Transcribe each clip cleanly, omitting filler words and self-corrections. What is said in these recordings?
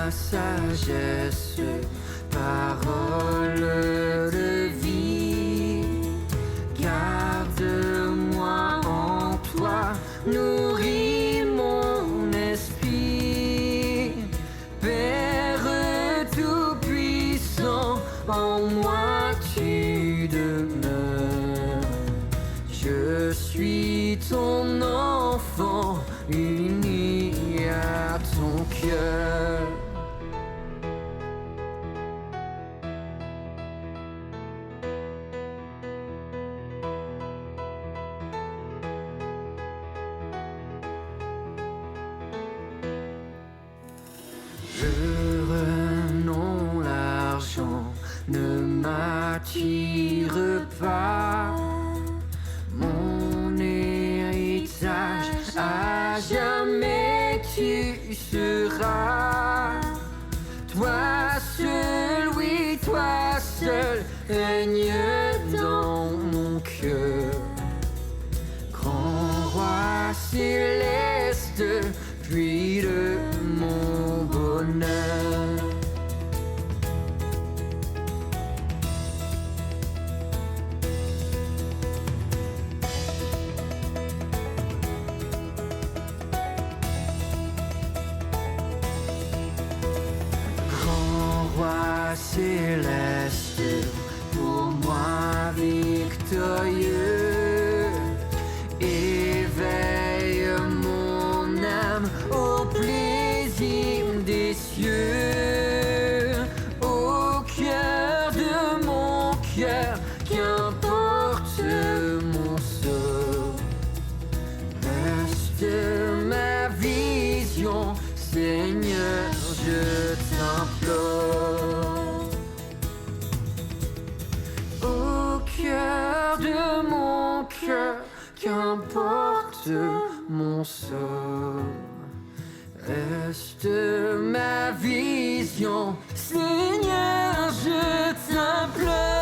ma sagesse, parole de vie. Garde-moi en toi, nourris mon esprit. Père tout-puissant, en moi tu demeures. Je suis ton enfant, uni à ton cœur. Heureux, non, l'argent ne m'attire pas. Mon héritage à jamais tu seras. Toi seul, oui, toi seul, règne dans mon cœur. Grand roi céleste, puis de mon bonheur. Grand roi céleste, pour moi victorieux, éveille mon âme au plaisir des cieux. Au cœur de mon cœur, qu'importe mon sort, reste ma vision, Seigneur, je t'implore. Au cœur de mon cœur, qu'importe mon sort, reste ma vision, Seigneur, je t'implore.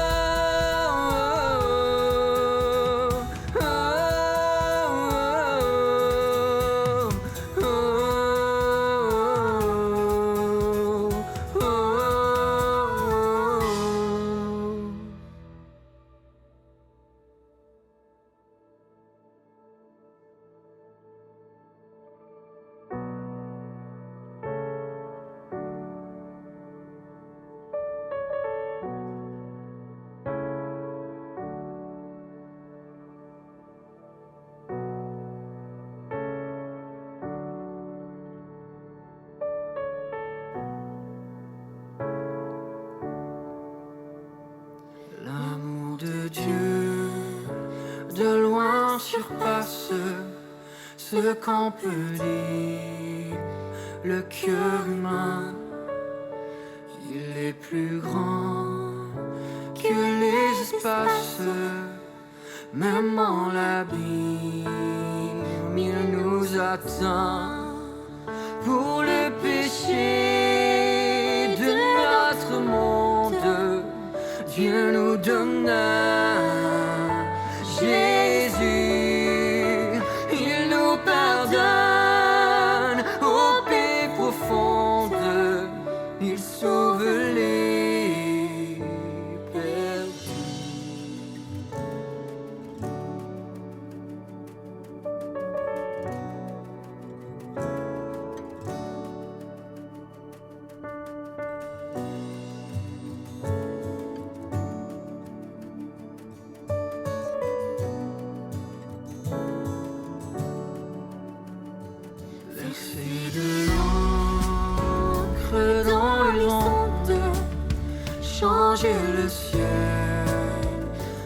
L'amour de Dieu, de loin surpasse ce qu'on peut dire. Le cœur humain, il est plus grand que les espaces. Même en l'abîme, il nous atteint. Pour le péché de notre monde, Dieu nous donna Jésus. Il nous pardonne aux paix profondes. Il sauve les perdus. Verser de l'encre dans le monde, changer le ciel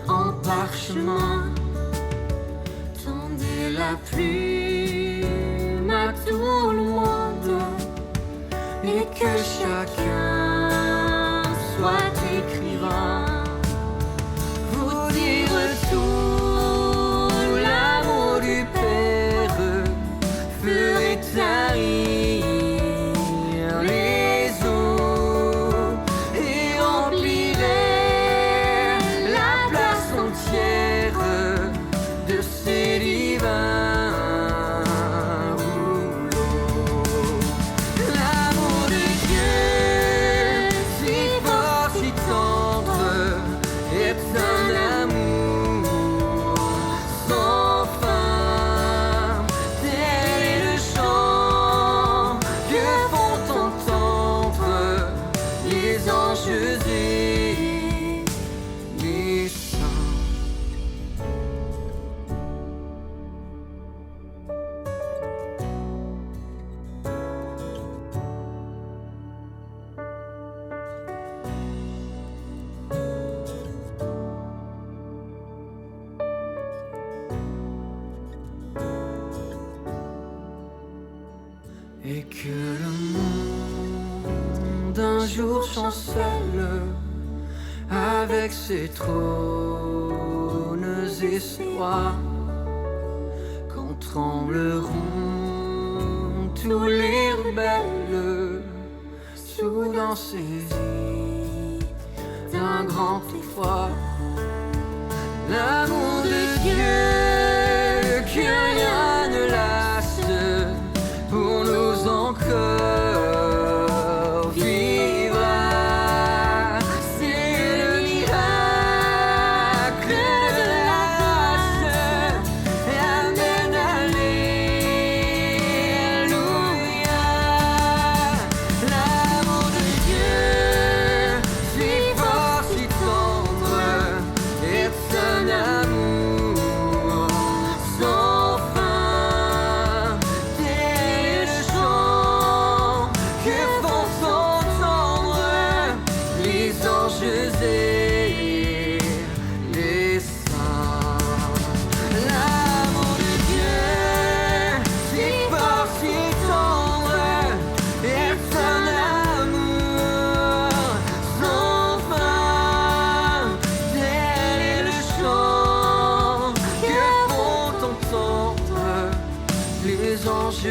en parchemin, tendez la plume à tout le monde, et que chacun soit écrivain. Vous dire tout l'amour du Père ferait tarir les eaux et remplirait la place entière de ses divins rouleaux. L'amour de Dieu et que le monde un jour chancelle avec ses trônes et ses rois, quand trembleront tous les rebelles, soudain saisis d'un grand effroi. L'amour de Dieu que rien ne lasse pour nous encore vivre. C'est le miracle de la grâce. Amen, alléluia. L'amour de Dieu, si fort, si tendre, et un amour sans fin. Tel est le chant que font entendre les anges et les saints. L'amour de Dieu, si fort, si tendre, est un amour sans fin. Tel est le chant que font entendre les anges et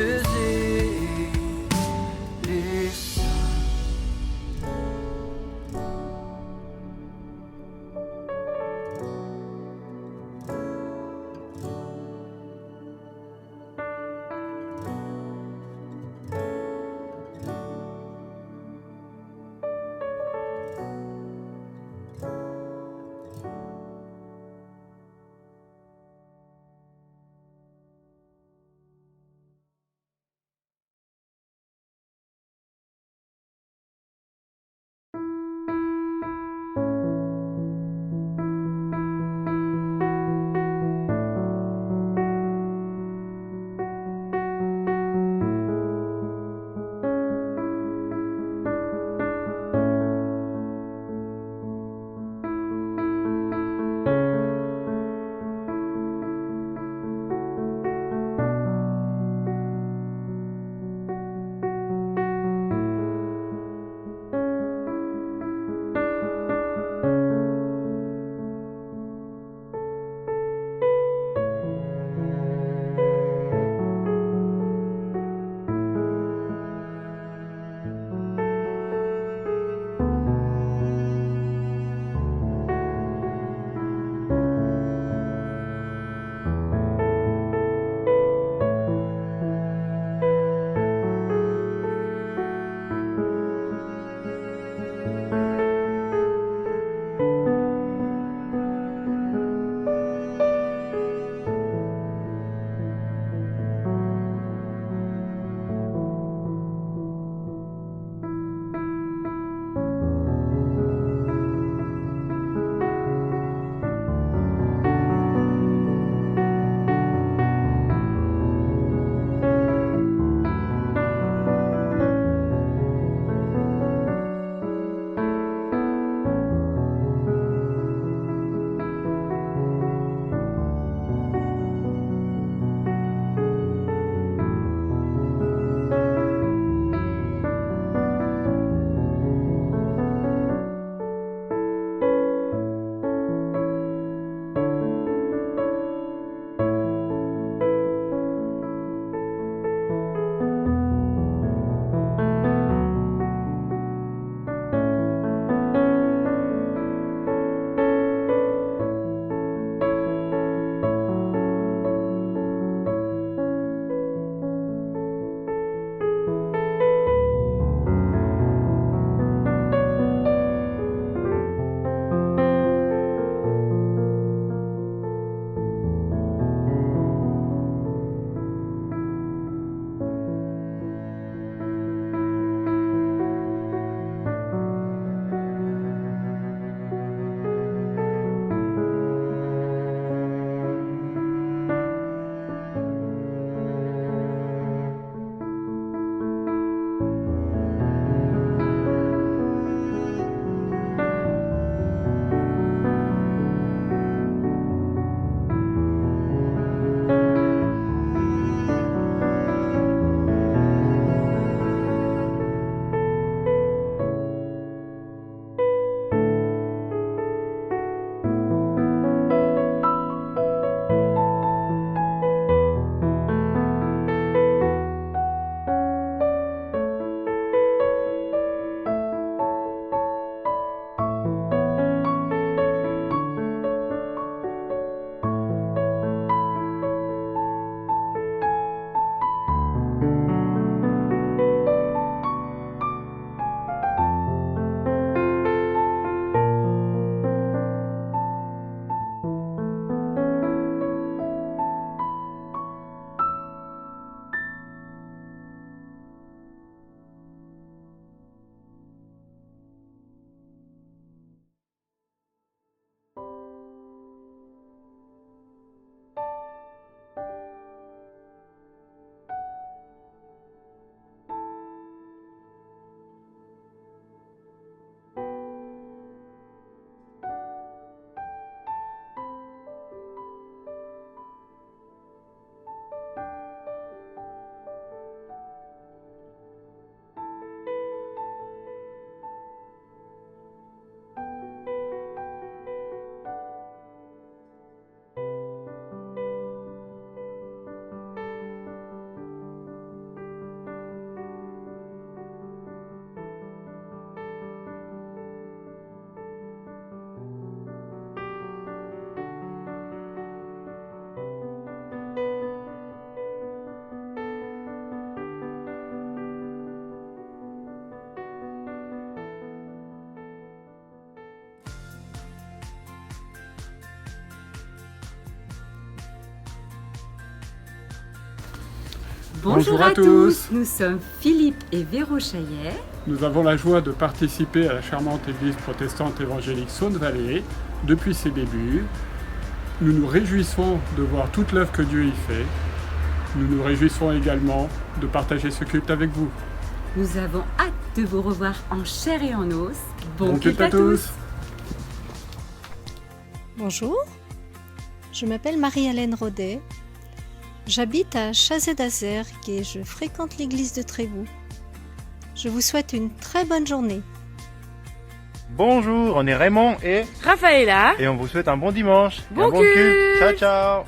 Bonjour à tous. Nous sommes Philippe et Véro Chaillet. Nous avons la joie de participer à la charmante église protestante évangélique Saône-Vallée depuis ses débuts. Nous nous réjouissons de voir toute l'œuvre que Dieu y fait. Nous nous réjouissons également de partager ce culte avec vous. Nous avons hâte de vous revoir en chair et en os. Bon culte à tous. Bonjour, je m'appelle Marie-Hélène Rodet. J'habite à Chazé-d'Azergues et je fréquente l'église de Trévoux. Je vous souhaite une très bonne journée. Bonjour, on est Raymond et Raphaëla et on vous souhaite un bon dimanche et Bon un bon culte. culte. Ciao ciao.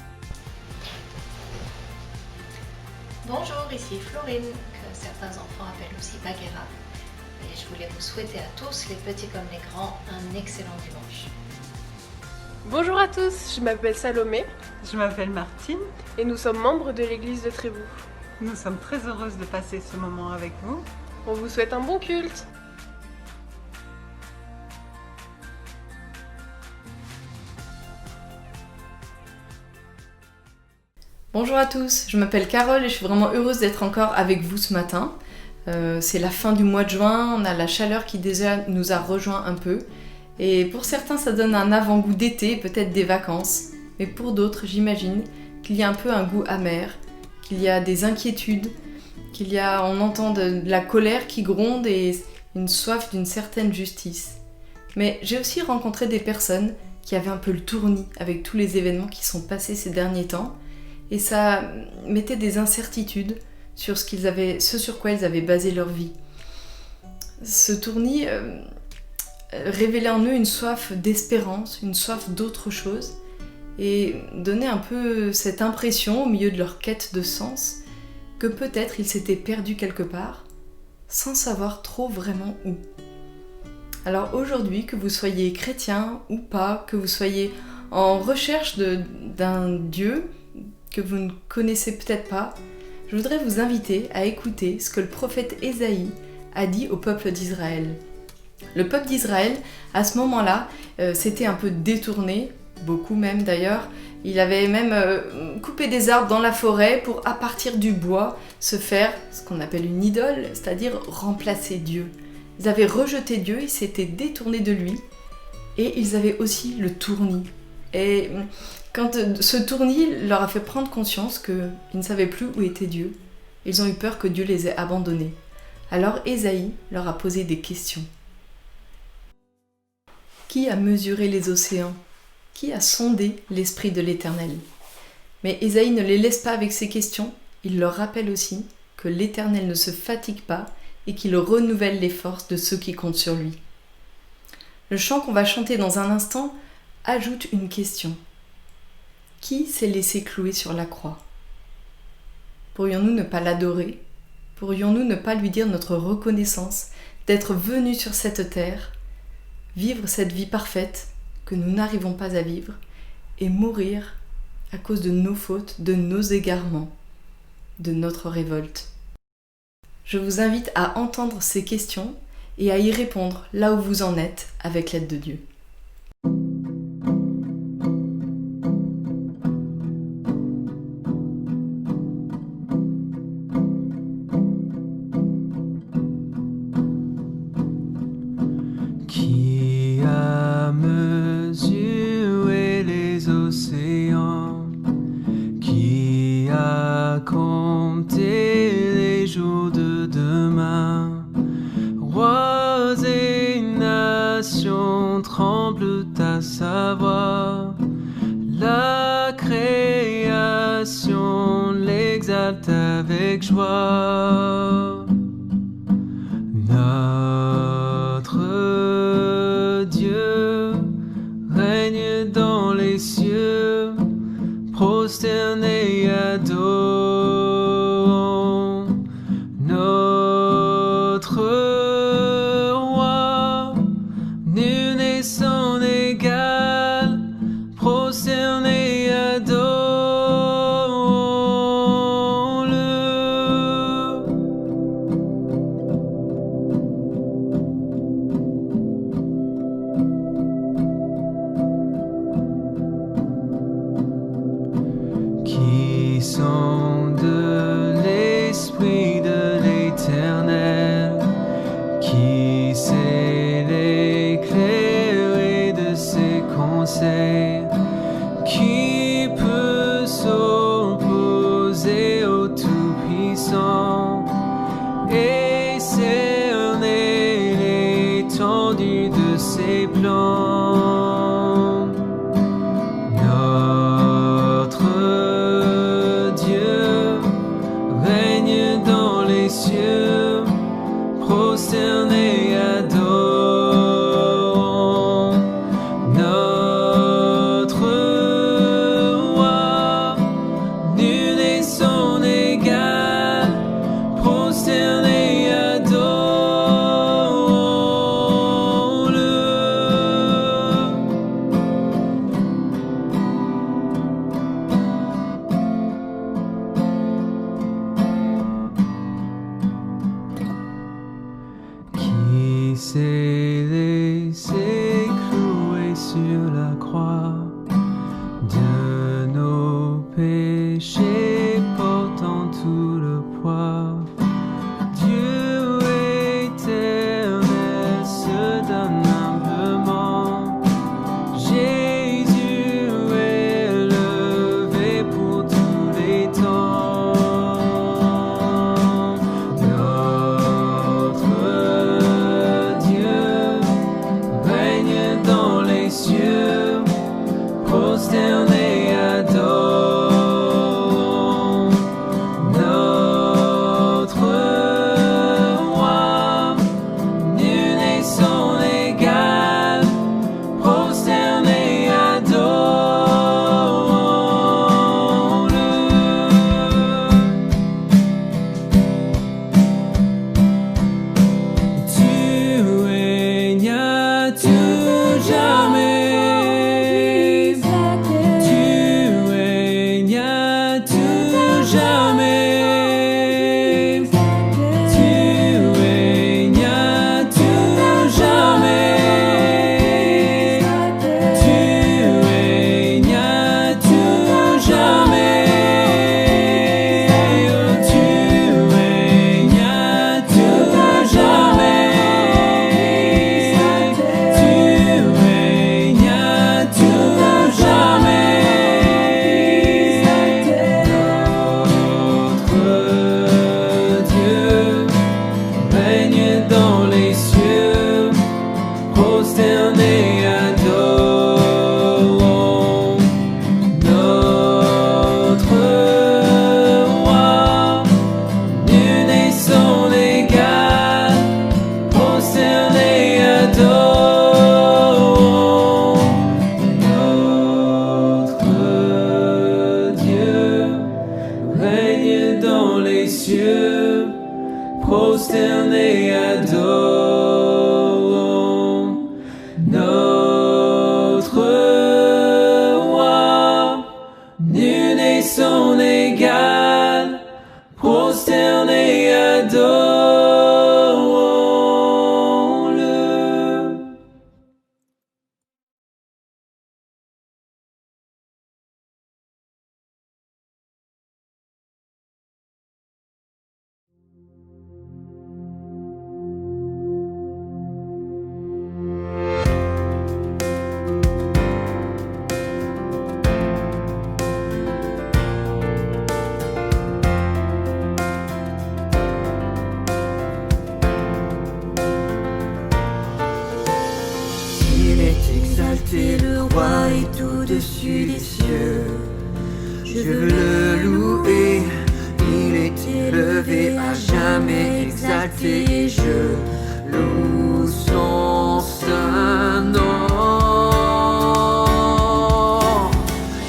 Bonjour, ici Florine, que certains enfants appellent aussi Baguera. Et je voulais vous souhaiter à tous, les petits comme les grands, un excellent dimanche. Bonjour à tous, je m'appelle Salomé Je m'appelle Martine. et nous sommes membres de l'église de Trévoux. Nous sommes très heureuses de passer ce moment avec vous. On vous souhaite un bon culte. Bonjour à tous, je m'appelle Carole et je suis vraiment heureuse d'être encore avec vous ce matin. C'est la fin du mois de juin, on a la chaleur qui déjà nous a rejoint un peu. Et pour certains ça donne un avant-goût d'été, peut-être des vacances. Mais pour d'autres j'imagine qu'il y a un peu un goût amer, qu'il y a des inquiétudes, on entend de la colère qui gronde et une soif d'une certaine justice. Mais j'ai aussi rencontré des personnes qui avaient un peu le tournis avec tous les événements qui sont passés ces derniers temps. Et ça mettait des incertitudes sur ce sur quoi ils avaient basé leur vie. Ce tournis révélait en eux une soif d'espérance, une soif d'autre chose, et donnait un peu cette impression au milieu de leur quête de sens que peut-être ils s'étaient perdus quelque part, sans savoir trop vraiment où. Alors aujourd'hui, que vous soyez chrétien ou pas, que vous soyez en recherche d'un Dieu que vous ne connaissez peut-être pas, je voudrais vous inviter à écouter ce que le prophète Ésaïe a dit au peuple d'Israël. Le peuple d'Israël, à ce moment-là, s'était un peu détourné, beaucoup même d'ailleurs. Il avait même coupé des arbres dans la forêt pour, à partir du bois, se faire ce qu'on appelle une idole, c'est-à-dire remplacer Dieu. Ils avaient rejeté Dieu, ils s'étaient détournés de lui, et ils avaient aussi le tournis. Et quand ce tournis leur a fait prendre conscience qu'ils ne savaient plus où était Dieu, ils ont eu peur que Dieu les ait abandonnés. Alors Ésaïe leur a posé des questions. Qui a mesuré les océans ? Qui a sondé l'esprit de l'Éternel ? Mais Ésaïe ne les laisse pas avec ces questions, il leur rappelle aussi que l'Éternel ne se fatigue pas et qu'il renouvelle les forces de ceux qui comptent sur lui. Le chant qu'on va chanter dans un instant ajoute une question. Qui s'est laissé clouer sur la croix ? Pourrions-nous ne pas l'adorer ? Pourrions-nous ne pas lui dire notre reconnaissance d'être venus sur cette terre, vivre cette vie parfaite que nous n'arrivons pas à vivre et mourir à cause de nos fautes, de nos égarements, de notre révolte ? Je vous invite à entendre ces questions et à y répondre là où vous en êtes avec l'aide de Dieu. Qui a mesuré les océans? Qui a compté les jours de demain? Rois et nations tremblent à savoir. La création l'exalte avec joie. Notre Dieu règne dans les cieux, prosterné et adorons notre roi, nul n'est son égal, prosterné et adorons-le. puissant et cerner l'étendue de ses plans. Notre Dieu règne dans les cieux, prosterné adorant notre roi, nul n'est son égal, prosterné adorons-le. Qui s'est laissé clouer sur la croix, de nos péchés portant tout le poids. Dieu éternel se donne humblement. Jésus est élevé pour tous les temps. Notre Dieu règne dans les cieux, prosterné adorant notre roi, nul n'est son égal, prosterné adorons-le. Tu règnes à tout jamais. Tu règnes à tout jamais. Tu règnes à tout jamais. Tu règnes à tout jamais. Tu règnes à tout jamais. Tu règnes à tout jamais. Notre Dieu règne dans les cieux, prosterné adorant notre roi, nul n'est son égal, prosterné adorant notre Dieu règne dans les cieux, prosterné adorant notre roi, nul n'est son égal, prosterné adorons-le. Il est exalté, le roi est au-dessus des cieux. Je veux le louer, il est élevé à jamais exalté. Et je loue son saint nom.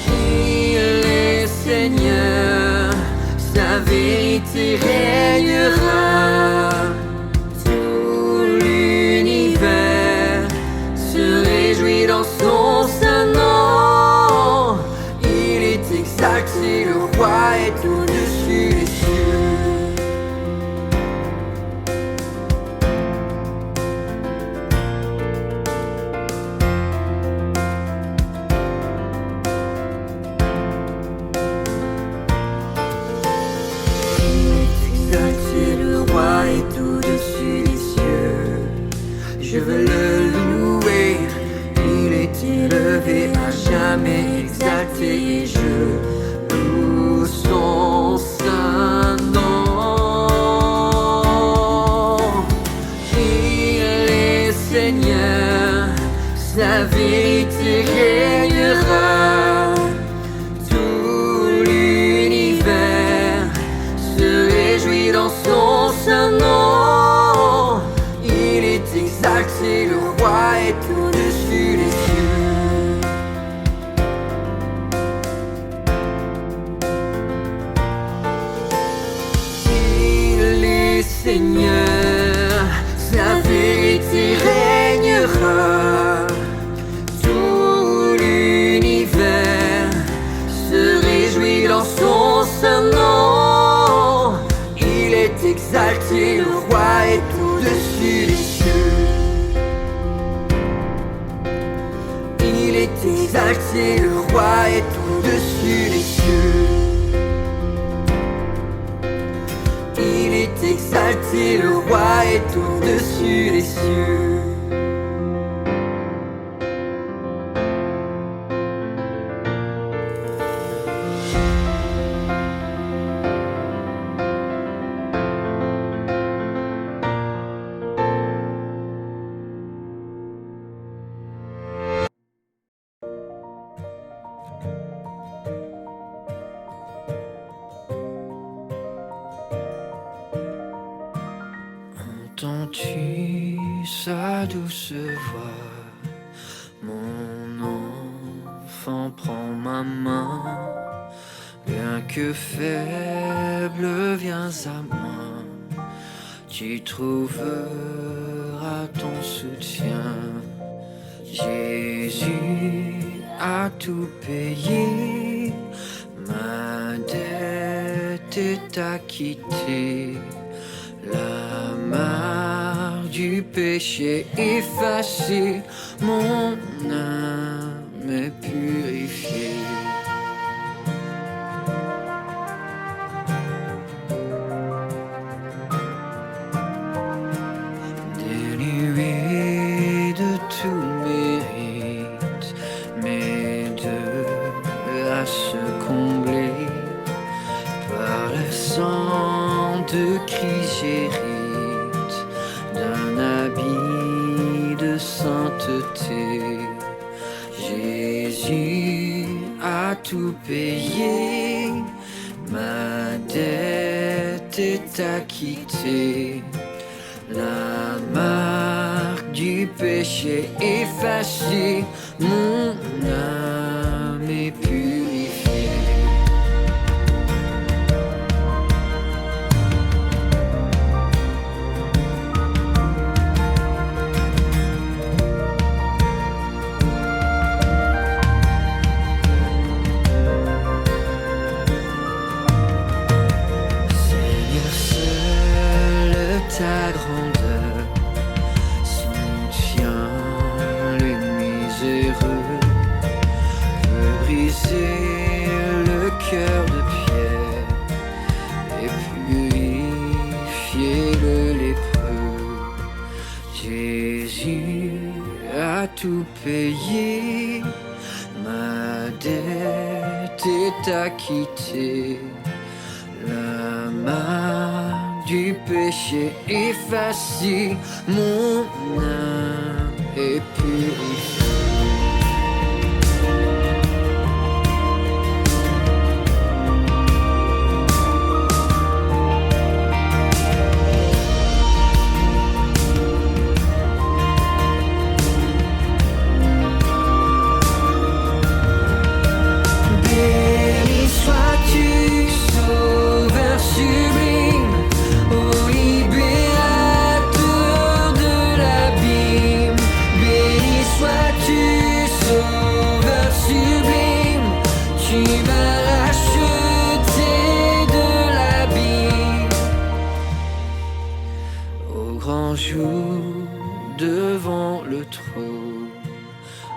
Il est Seigneur, sa vérité régnera. Tout l'univers se réjouit dans son saint nom. Il est exalté, le roi est au-dessus des cieux. Il est exalté, le roi est au-dessus des cieux. Je veux le louer, il est élevé à jamais exalté. Et je loue son saint nom. sa vérité régnera. Tout l'univers se réjouit dans son saint nom. Il est exalté, le roi est au-dessus des cieux. Il est Seigneur, sa vérité régnera. Tout l'univers se réjouit dans son saint nom. Il est exalté, le roi est au-dessus des cieux. Il est exalté, le roi est au-dessus des cieux. Il est exalté, le roi est au-dessus des cieux. Entends-tu sa douce voix? Mon enfant, prends ma main. Bien que faible, viens à moi. Tu trouveras ton soutien. Jésus a tout payé. Ma dette est acquittée. La marque du péché effacée, mon âme est purifiée. Dénué de tout mérite, mes deux à se combler par le sang de Christ, j'hérite d'un habit de sainteté. Jésus a tout payé, ma dette est acquittée. La marque du péché effacée, mon âme est purifiée. Ta grandeur soutient les miséreux, peut briser le cœur de pierre et purifier le lépreux. Jésus a tout payé, ma dette est acquittée. La marque du péché effacé, mon âme est purifiée. Béni sois-tu, Sauveur sublime, ô libérateur de l'abîme. Béni sois-tu, Sauveur sublime, tu m'as racheté de l'abîme. Au grand jour, devant le trône,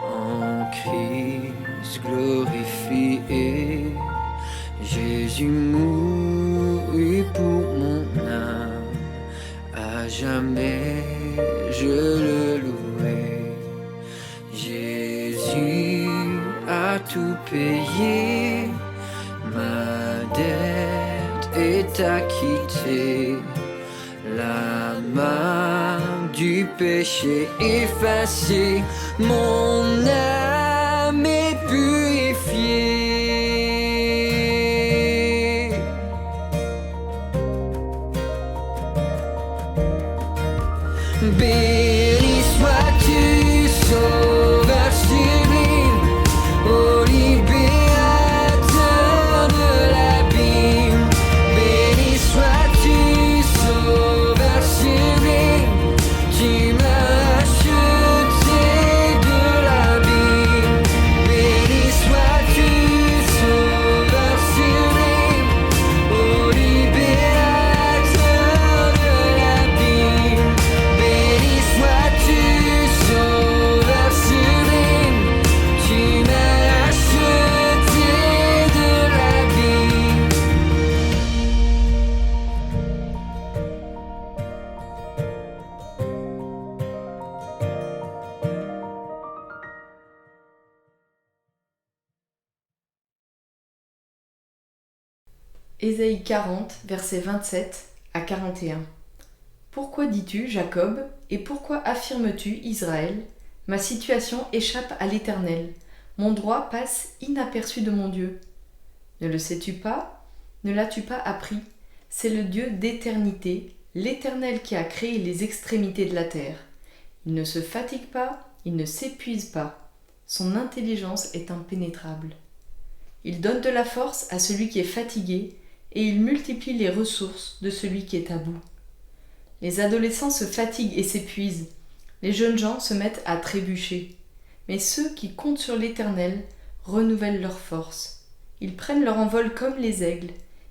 en Christ glorifié, Jésus mourut pour mon âme, à jamais je le louerai. Jésus a tout payé, ma dette est acquittée. La main du péché effacée, mon âme est purifiée. Béni sois-tu, Sauveur sublime, ô libérateur de l'abîme. Béni sois-tu, Sauveur sublime, tu m'as racheté de l'abîme. Béni sois-tu, Sauveur sublime, ô libérateur de l'abîme. Béni sois-tu, Sauveur sublime, tu m'as racheté de l'abîme. Ésaïe 40, versets 27 à 41. Pourquoi dis-tu, Jacob, et pourquoi affirmes-tu, Israël, ma situation échappe à l'Éternel, mon droit passe inaperçu de mon Dieu. Ne le sais-tu pas? Ne l'as-tu pas appris? C'est le Dieu d'éternité, l'Éternel qui a créé les extrémités de la terre. Il ne se fatigue pas, il ne s'épuise pas. Son intelligence est impénétrable. Il donne de la force à celui qui est fatigué, et il multiplie les ressources de celui qui est à bout. Les adolescents se fatiguent et s'épuisent, les jeunes gens se mettent à trébucher. Mais ceux qui comptent sur l'Éternel renouvellent leurs forces. Ils prennent leur envol comme les aigles,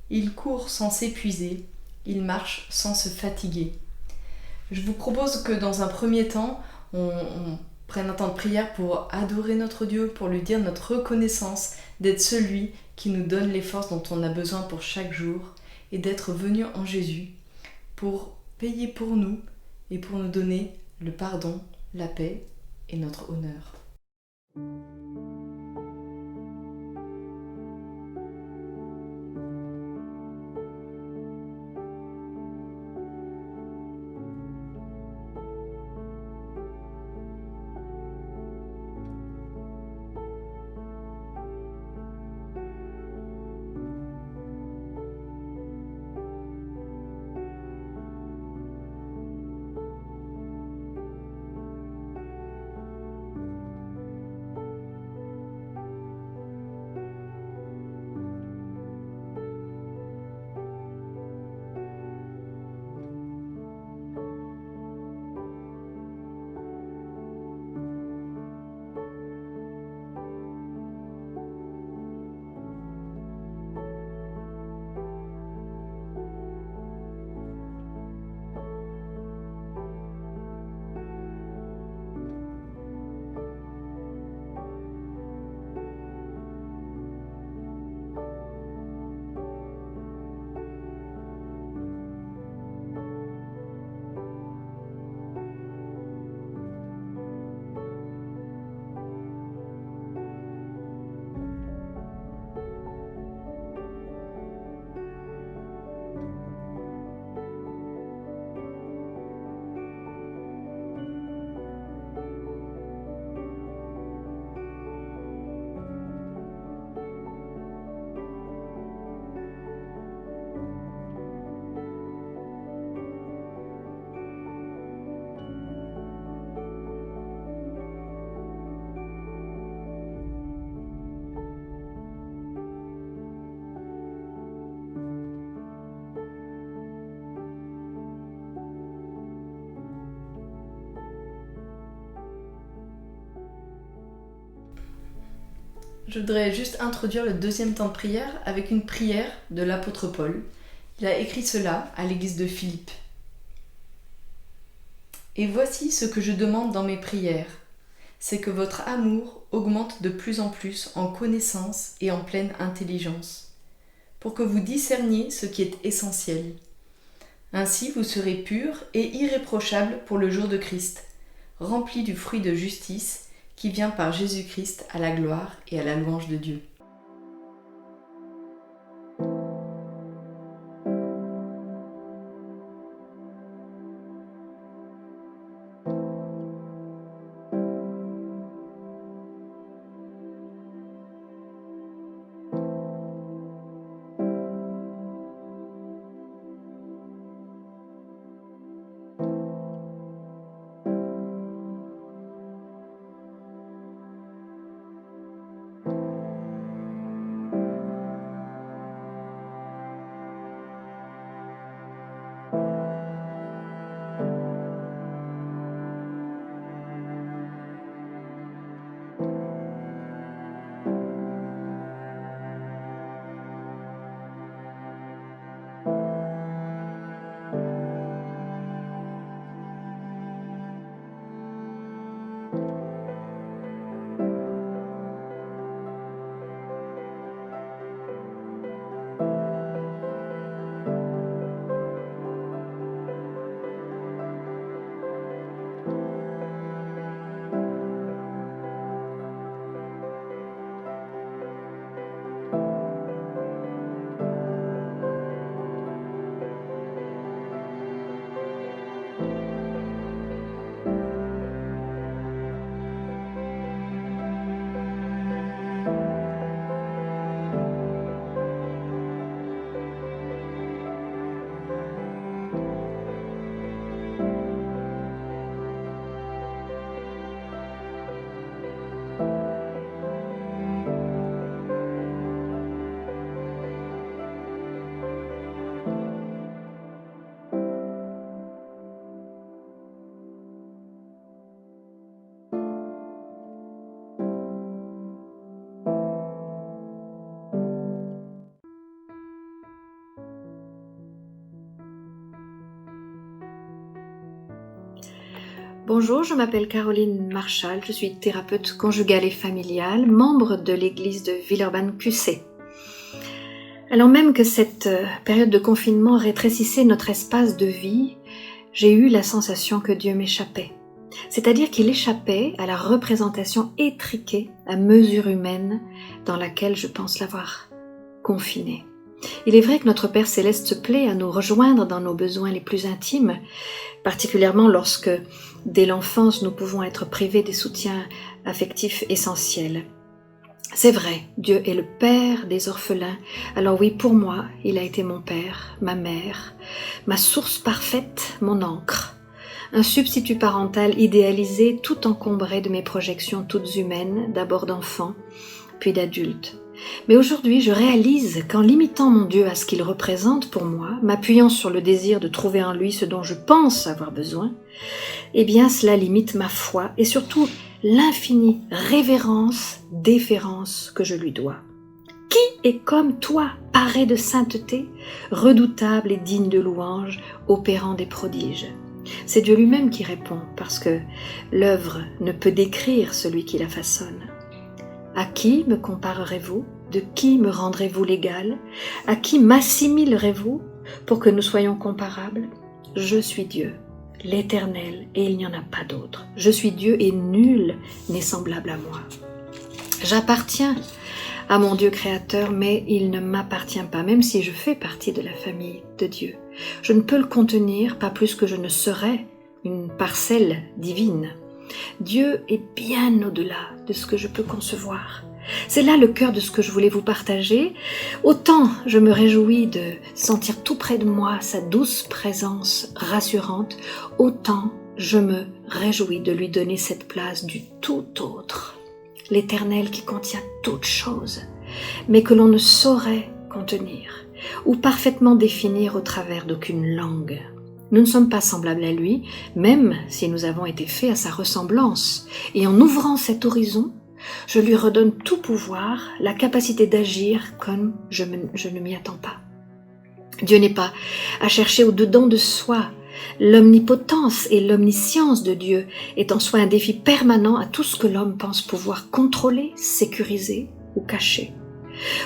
ils courent sans s'épuiser, ils marchent sans se fatiguer. Je vous propose que dans un premier temps, on prenne un temps de prière pour adorer notre Dieu, pour lui dire notre reconnaissance d'être celui qui nous donne les forces dont on a besoin pour chaque jour et d'être venu en Jésus pour payer pour nous et pour nous donner le pardon, la paix et notre honneur. Je voudrais juste introduire le deuxième temps de prière avec une prière de l'apôtre Paul. Il a écrit cela à l'église de Philippe. Et voici ce que je demande dans mes prières, c'est que votre amour augmente de plus en plus en connaissance et en pleine intelligence, pour que vous discerniez ce qui est essentiel. Ainsi vous serez purs et irréprochables pour le jour de Christ, remplis du fruit de justice qui vient par Jésus-Christ à la gloire et à la louange de Dieu. Bonjour, je m'appelle Caroline Marchal, je suis thérapeute conjugale et familiale, membre de l'église de Villeurbanne-QC. Alors même que cette période de confinement rétrécissait notre espace de vie, j'ai eu la sensation que Dieu m'échappait. C'est-à-dire qu'il échappait à la représentation étriquée à mesure humaine dans laquelle je pense l'avoir confiné. Il est vrai que notre Père Céleste se plaît à nous rejoindre dans nos besoins les plus intimes, particulièrement lorsque, dès l'enfance, nous pouvons être privés des soutiens affectifs essentiels. C'est vrai, Dieu est le Père des orphelins. Alors oui, pour moi, il a été mon Père, ma mère, ma source parfaite, mon ancre. Un substitut parental idéalisé tout encombré de mes projections toutes humaines, d'abord d'enfant, puis d'adulte. Mais aujourd'hui, je réalise qu'en limitant mon Dieu à ce qu'il représente pour moi, m'appuyant sur le désir de trouver en lui ce dont je pense avoir besoin, eh bien cela limite ma foi et surtout l'infinie révérence, déférence que je lui dois. Qui est comme toi, paré de sainteté, redoutable et digne de louange, opérant des prodiges ? C'est Dieu lui-même qui répond, parce que l'œuvre ne peut décrire celui qui la façonne. À qui me comparerez-vous ? De qui me rendrez-vous l'égal ? À qui m'assimilerez-vous pour que nous soyons comparables ? Je suis Dieu, l'Éternel, et il n'y en a pas d'autre. Je suis Dieu et nul n'est semblable à moi. J'appartiens à mon Dieu créateur, mais il ne m'appartient pas, même si je fais partie de la famille de Dieu. Je ne peux le contenir, pas plus que je ne serais une parcelle divine. Dieu est bien au-delà de ce que je peux concevoir. C'est là le cœur de ce que je voulais vous partager. Autant je me réjouis de sentir tout près de moi sa douce présence rassurante, autant je me réjouis de lui donner cette place du tout autre, l'Éternel qui contient toutes choses, mais que l'on ne saurait contenir ou parfaitement définir au travers d'aucune langue. Nous ne sommes pas semblables à lui, même si nous avons été faits à sa ressemblance. Et en ouvrant cet horizon, je lui redonne tout pouvoir, la capacité d'agir comme je ne m'y attends pas. Dieu n'est pas à chercher au-dedans de soi. L'omnipotence et l'omniscience de Dieu est en soi un défi permanent à tout ce que l'homme pense pouvoir contrôler, sécuriser ou cacher.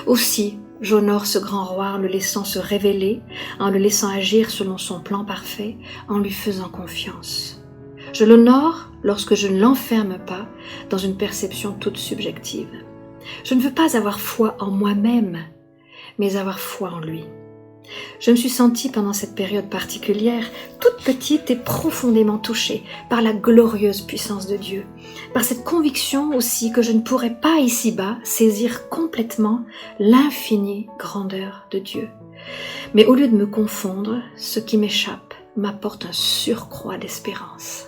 Aussi, j'honore ce grand roi en le laissant se révéler, en le laissant agir selon son plan parfait, en lui faisant confiance. Je l'honore lorsque je ne l'enferme pas dans une perception toute subjective. Je ne veux pas avoir foi en moi-même, mais avoir foi en lui. Je me suis sentie pendant cette période particulière toute petite et profondément touchée par la glorieuse puissance de Dieu, par cette conviction aussi que je ne pourrais pas ici-bas saisir complètement l'infinie grandeur de Dieu. Mais au lieu de me confondre, ce qui m'échappe m'apporte un surcroît d'espérance.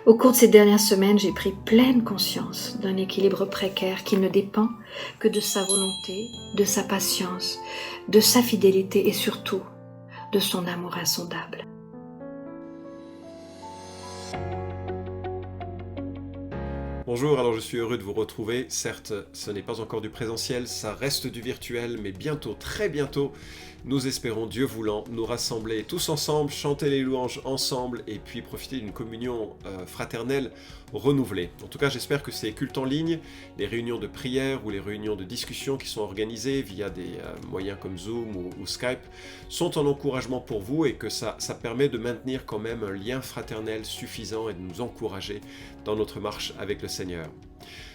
Au cours de ces dernières semaines, j'ai pris pleine conscience d'un équilibre précaire qui ne dépend que de sa volonté, de sa patience, de sa fidélité et surtout de son amour insondable. Bonjour, alors je suis heureux de vous retrouver. Certes, ce n'est pas encore du présentiel, ça reste du virtuel, mais bientôt, très bientôt, nous espérons, Dieu voulant, nous rassembler tous ensemble, chanter les louanges ensemble et puis profiter d'une communion fraternelle renouvelée. En tout cas, j'espère que ces cultes en ligne, les réunions de prière ou les réunions de discussion qui sont organisées via des moyens comme Zoom ou Skype sont un encouragement pour vous et que ça permet de maintenir quand même un lien fraternel suffisant et de nous encourager dans notre marche avec le Seigneur.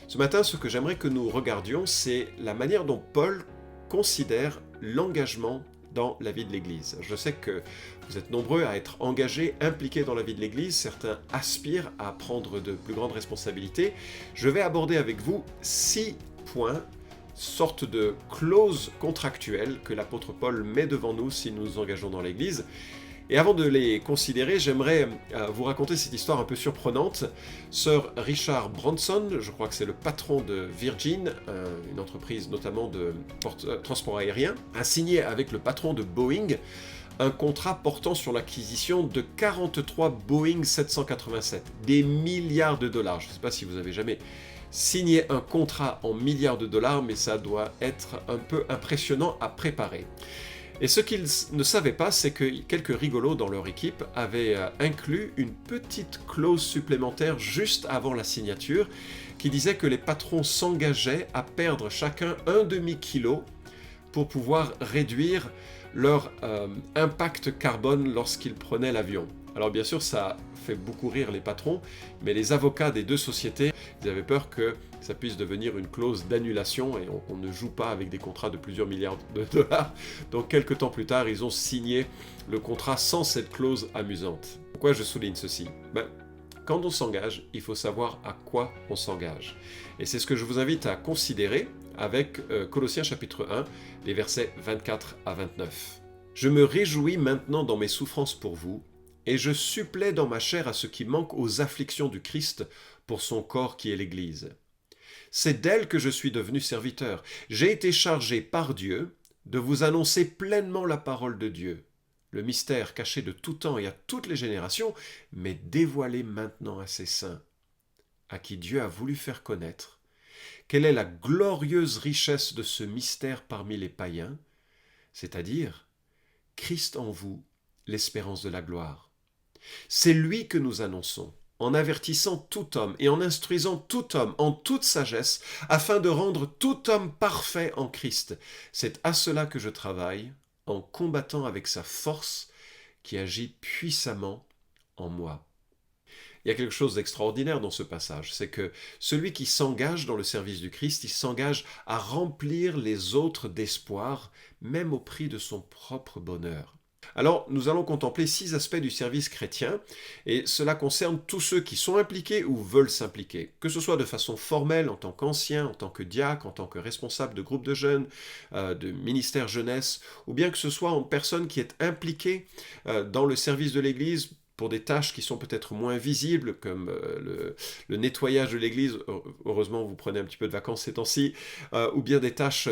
Ce matin, ce que j'aimerais que nous regardions, c'est la manière dont Paul considère l'engagement dans la vie de l'Église. Je sais que vous êtes nombreux à être engagés, impliqués dans la vie de l'Église, certains aspirent à prendre de plus grandes responsabilités. Je vais aborder avec vous 6 points, sorte de clauses contractuelles que l'apôtre Paul met devant nous si nous nous engageons dans l'Église. Et avant de les considérer, j'aimerais vous raconter cette histoire un peu surprenante. Sir Richard Branson, je crois que c'est le patron de Virgin, une entreprise notamment de transport aérien, a signé avec le patron de Boeing un contrat portant sur l'acquisition de 43 Boeing 787, des milliards de dollars. Je ne sais pas si vous avez jamais signé un contrat en milliards de dollars, mais ça doit être un peu impressionnant à préparer. Et ce qu'ils ne savaient pas, c'est que quelques rigolos dans leur équipe avaient inclus une petite clause supplémentaire juste avant la signature qui disait que les patrons s'engageaient à perdre chacun un demi-kilo pour pouvoir réduire leur impact carbone lorsqu'ils prenaient l'avion. Alors bien sûr, ça fait beaucoup rire les patrons, mais les avocats des deux sociétés, ils avaient peur que ça puisse devenir une clause d'annulation et on ne joue pas avec des contrats de plusieurs milliards de dollars. Donc quelques temps plus tard, ils ont signé le contrat sans cette clause amusante. Pourquoi je souligne ceci ? Quand on s'engage, il faut savoir à quoi on s'engage. Et c'est ce que je vous invite à considérer avec Colossiens chapitre 1, les versets 24 à 29. « Je me réjouis maintenant dans mes souffrances pour vous, et je supplée dans ma chair à ce qui manque aux afflictions du Christ pour son corps qui est l'Église. C'est d'elle que je suis devenu serviteur. J'ai été chargé par Dieu de vous annoncer pleinement la parole de Dieu, le mystère caché de tout temps et à toutes les générations, mais dévoilé maintenant à ses saints, à qui Dieu a voulu faire connaître quelle est la glorieuse richesse de ce mystère parmi les païens, c'est-à-dire Christ en vous, l'espérance de la gloire. C'est lui que nous annonçons, en avertissant tout homme et en instruisant tout homme en toute sagesse, afin de rendre tout homme parfait en Christ. C'est à cela que je travaille, en combattant avec sa force qui agit puissamment en moi. Il y a quelque chose d'extraordinaire dans ce passage, c'est que celui qui s'engage dans le service du Christ, il s'engage à remplir les autres d'espoir, même au prix de son propre bonheur. Alors, nous allons contempler 6 aspects du service chrétien, et cela concerne tous ceux qui sont impliqués ou veulent s'impliquer, que ce soit de façon formelle, en tant qu'ancien, en tant que diacre, en tant que responsable de groupe de jeunes, de ministère jeunesse, ou bien que ce soit en personne qui est impliquée dans le service de l'Église, pour des tâches qui sont peut-être moins visibles, comme le nettoyage de l'église, heureusement vous prenez un petit peu de vacances ces temps-ci, ou bien des tâches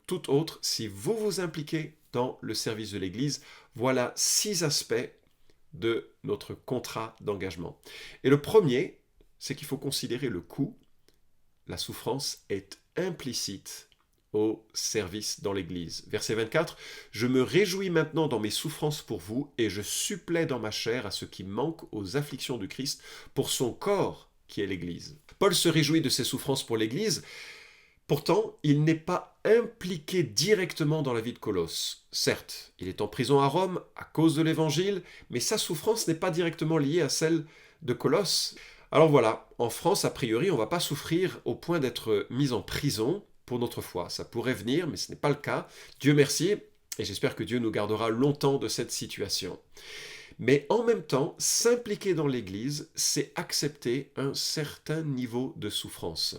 toutes autres, si vous vous impliquez dans le service de l'église, voilà 6 aspects de notre contrat d'engagement. Et le premier, c'est qu'il faut considérer le coût. La souffrance est implicite au service dans l'Église. Verset 24, « Je me réjouis maintenant dans mes souffrances pour vous, et je supplée dans ma chair à ce qui manque aux afflictions du Christ pour son corps qui est l'Église. » Paul se réjouit de ses souffrances pour l'Église, pourtant il n'est pas impliqué directement dans la vie de Colosse. Certes, il est en prison à Rome à cause de l'Évangile, mais sa souffrance n'est pas directement liée à celle de Colosse. Alors voilà, en France, a priori, on ne va pas souffrir au point d'être mis en prison pour notre foi. Ça pourrait venir, mais ce n'est pas le cas. Dieu merci, et j'espère que Dieu nous gardera longtemps de cette situation. Mais en même temps, s'impliquer dans l'Église, c'est accepter un certain niveau de souffrance.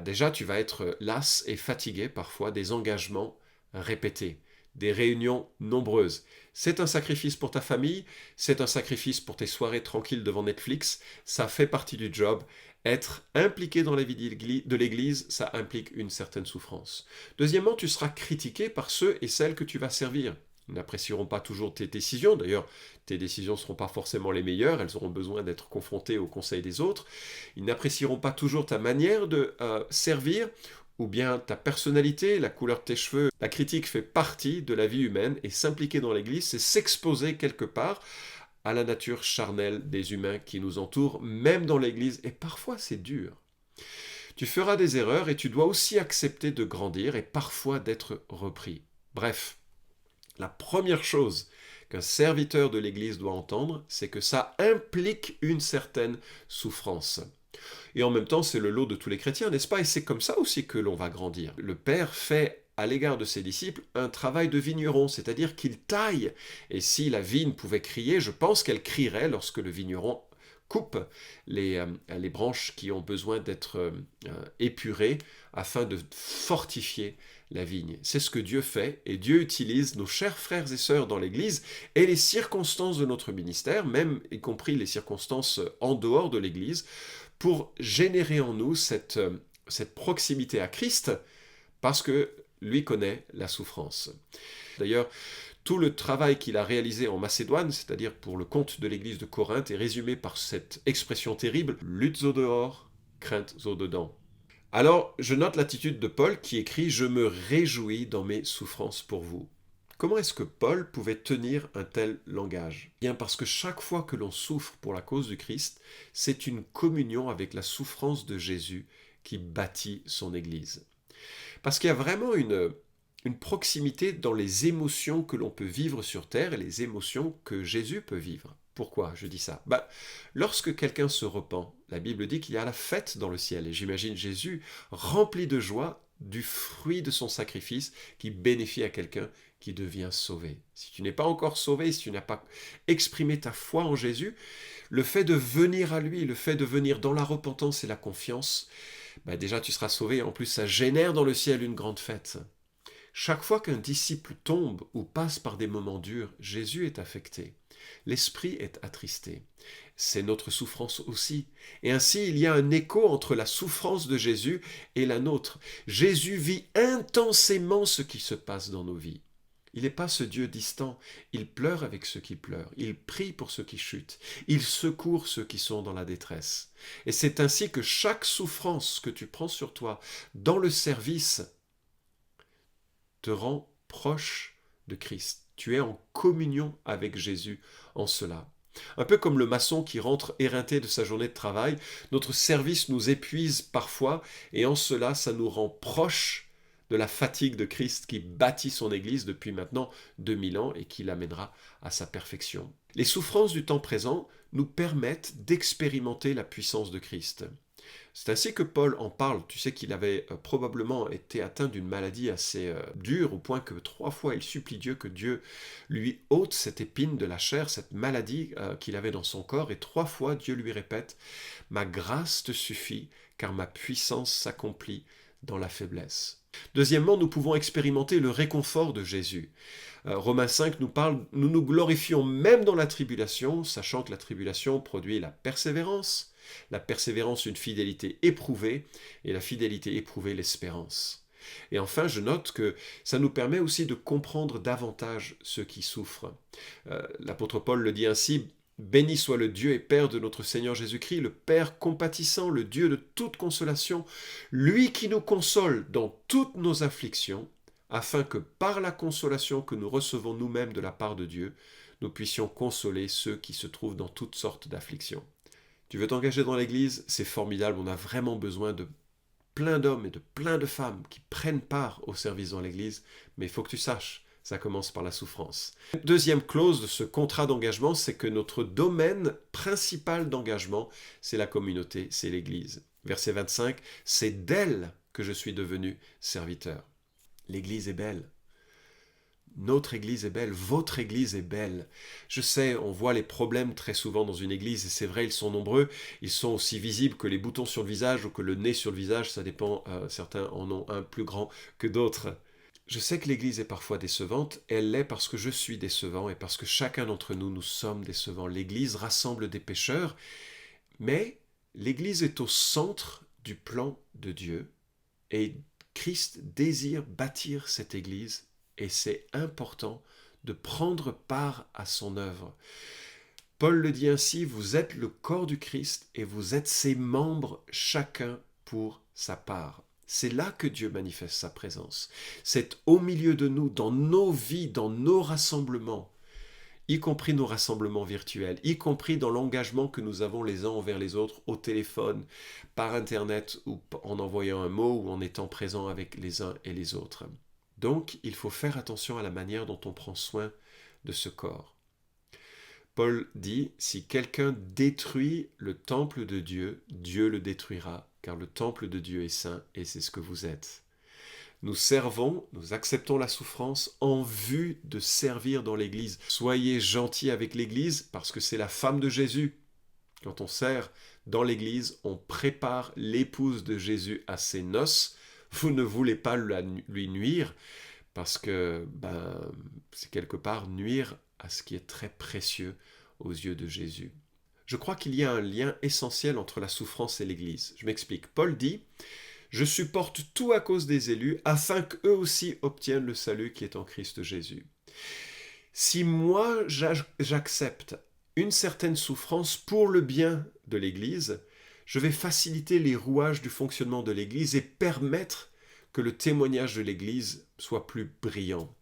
Déjà, tu vas être las et fatigué parfois des engagements répétés, des réunions nombreuses. C'est un sacrifice pour ta famille, c'est un sacrifice pour tes soirées tranquilles devant Netflix, ça fait partie du job. Être impliqué dans la vie de l'Église, ça implique une certaine souffrance. Deuxièmement, tu seras critiqué par ceux et celles que tu vas servir. Ils n'apprécieront pas toujours tes décisions, d'ailleurs tes décisions ne seront pas forcément les meilleures, elles auront besoin d'être confrontées aux conseils des autres. Ils n'apprécieront pas toujours ta manière de servir, ou bien ta personnalité, la couleur de tes cheveux. La critique fait partie de la vie humaine, et s'impliquer dans l'Église, c'est s'exposer quelque part à la nature charnelle des humains qui nous entourent, même dans l'Église, et parfois c'est dur. Tu feras des erreurs et tu dois aussi accepter de grandir et parfois d'être repris. Bref, la première chose qu'un serviteur de l'Église doit entendre, c'est que ça implique une certaine souffrance. Et en même temps, c'est le lot de tous les chrétiens, n'est-ce pas? Et c'est comme ça aussi que l'on va grandir. Le Père fait à l'égard de ses disciples un travail de vigneron, c'est-à-dire qu'il taille. Et si la vigne pouvait crier, je pense qu'elle crierait lorsque le vigneron coupe les branches qui ont besoin d'être épurées afin de fortifier la vigne. C'est ce que Dieu fait, et Dieu utilise nos chers frères et sœurs dans l'Église et les circonstances de notre ministère, même y compris les circonstances en dehors de l'Église, pour générer en nous cette proximité à Christ, parce que lui connaît la souffrance. D'ailleurs, tout le travail qu'il a réalisé en Macédoine, c'est-à-dire pour le compte de l'église de Corinthe, est résumé par cette expression terrible, « luttes au dehors, craintes au dedans ». Alors, je note l'attitude de Paul qui écrit « Je me réjouis dans mes souffrances pour vous ». Comment est-ce que Paul pouvait tenir un tel langage? Bien parce que chaque fois que l'on souffre pour la cause du Christ, c'est une communion avec la souffrance de Jésus qui bâtit son Église. Parce qu'il y a vraiment une proximité dans les émotions que l'on peut vivre sur terre et les émotions que Jésus peut vivre. Pourquoi je dis ça? Lorsque quelqu'un se repent, la Bible dit qu'il y a la fête dans le ciel. Et j'imagine Jésus rempli de joie du fruit de son sacrifice qui bénéficie à quelqu'un qui devient sauvé. Si tu n'es pas encore sauvé, si tu n'as pas exprimé ta foi en Jésus, le fait de venir à lui, le fait de venir dans la repentance et la confiance, déjà tu seras sauvé. En plus, ça génère dans le ciel une grande fête. Chaque fois qu'un disciple tombe ou passe par des moments durs, Jésus est affecté. L'esprit est attristé. C'est notre souffrance aussi. Et ainsi, il y a un écho entre la souffrance de Jésus et la nôtre. Jésus vit intensément ce qui se passe dans nos vies. Il n'est pas ce Dieu distant. Il pleure avec ceux qui pleurent. Il prie pour ceux qui chutent. Il secourt ceux qui sont dans la détresse. Et c'est ainsi que chaque souffrance que tu prends sur toi dans le service te rend proche de Christ. Tu es en communion avec Jésus en cela. Un peu comme le maçon qui rentre éreinté de sa journée de travail, notre service nous épuise parfois et en cela, ça nous rend proche de la fatigue de Christ qui bâtit son Église depuis maintenant 2000 ans et qui l'amènera à sa perfection. Les souffrances du temps présent nous permettent d'expérimenter la puissance de Christ. C'est ainsi que Paul en parle. Tu sais qu'il avait probablement été atteint d'une maladie assez dure, au point que 3 fois il supplie Dieu que Dieu lui ôte cette épine de la chair, cette maladie qu'il avait dans son corps, et 3 fois Dieu lui répète « Ma grâce te suffit, car ma puissance s'accomplit dans la faiblesse. » Deuxièmement, nous pouvons expérimenter le réconfort de Jésus. Romains 5 nous parle « Nous nous glorifions même dans la tribulation, sachant que la tribulation produit la persévérance. La persévérance, une fidélité éprouvée, et la fidélité éprouvée, l'espérance. » Et enfin, je note que ça nous permet aussi de comprendre davantage ceux qui souffrent. L'apôtre Paul le dit ainsi, « Béni soit le Dieu et Père de notre Seigneur Jésus-Christ, le Père compatissant, le Dieu de toute consolation, lui qui nous console dans toutes nos afflictions, afin que par la consolation que nous recevons nous-mêmes de la part de Dieu, nous puissions consoler ceux qui se trouvent dans toutes sortes d'afflictions. » Tu veux t'engager dans l'Église? C'est formidable, on a vraiment besoin de plein d'hommes et de plein de femmes qui prennent part au service dans l'Église, mais il faut que tu saches, ça commence par la souffrance. Deuxième clause de ce contrat d'engagement, c'est que notre domaine principal d'engagement, c'est la communauté, c'est l'Église. Verset 25, « C'est d'elle que je suis devenu serviteur. » L'Église est belle. Notre Église est belle, votre Église est belle. Je sais, on voit les problèmes très souvent dans une Église, et c'est vrai, ils sont nombreux. Ils sont aussi visibles que les boutons sur le visage ou que le nez sur le visage, ça dépend, certains en ont un plus grand que d'autres. Je sais que l'Église est parfois décevante, elle l'est parce que je suis décevant et parce que chacun d'entre nous, nous sommes décevants. L'Église rassemble des pécheurs, mais l'Église est au centre du plan de Dieu, et Christ désire bâtir cette Église. Et c'est important de prendre part à son œuvre. Paul le dit ainsi, vous êtes le corps du Christ et vous êtes ses membres, chacun pour sa part. C'est là que Dieu manifeste sa présence. C'est au milieu de nous, dans nos vies, dans nos rassemblements, y compris nos rassemblements virtuels, y compris dans l'engagement que nous avons les uns envers les autres, au téléphone, par Internet, ou en envoyant un mot, ou en étant présent avec les uns et les autres. Donc, il faut faire attention à la manière dont on prend soin de ce corps. Paul dit, si quelqu'un détruit le temple de Dieu, Dieu le détruira, car le temple de Dieu est saint, et c'est ce que vous êtes. Nous servons, nous acceptons la souffrance en vue de servir dans l'Église. Soyez gentils avec l'Église, parce que c'est la femme de Jésus. Quand on sert dans l'Église, on prépare l'épouse de Jésus à ses noces. Vous ne voulez pas lui nuire, parce que c'est quelque part nuire à ce qui est très précieux aux yeux de Jésus. Je crois qu'il y a un lien essentiel entre la souffrance et l'Église. Je m'explique. Paul dit « Je supporte tout à cause des élus, afin qu'eux aussi obtiennent le salut qui est en Christ Jésus. » Si moi j'accepte une certaine souffrance pour le bien de l'Église, je vais faciliter les rouages du fonctionnement de l'Église et permettre que le témoignage de l'Église soit plus brillant.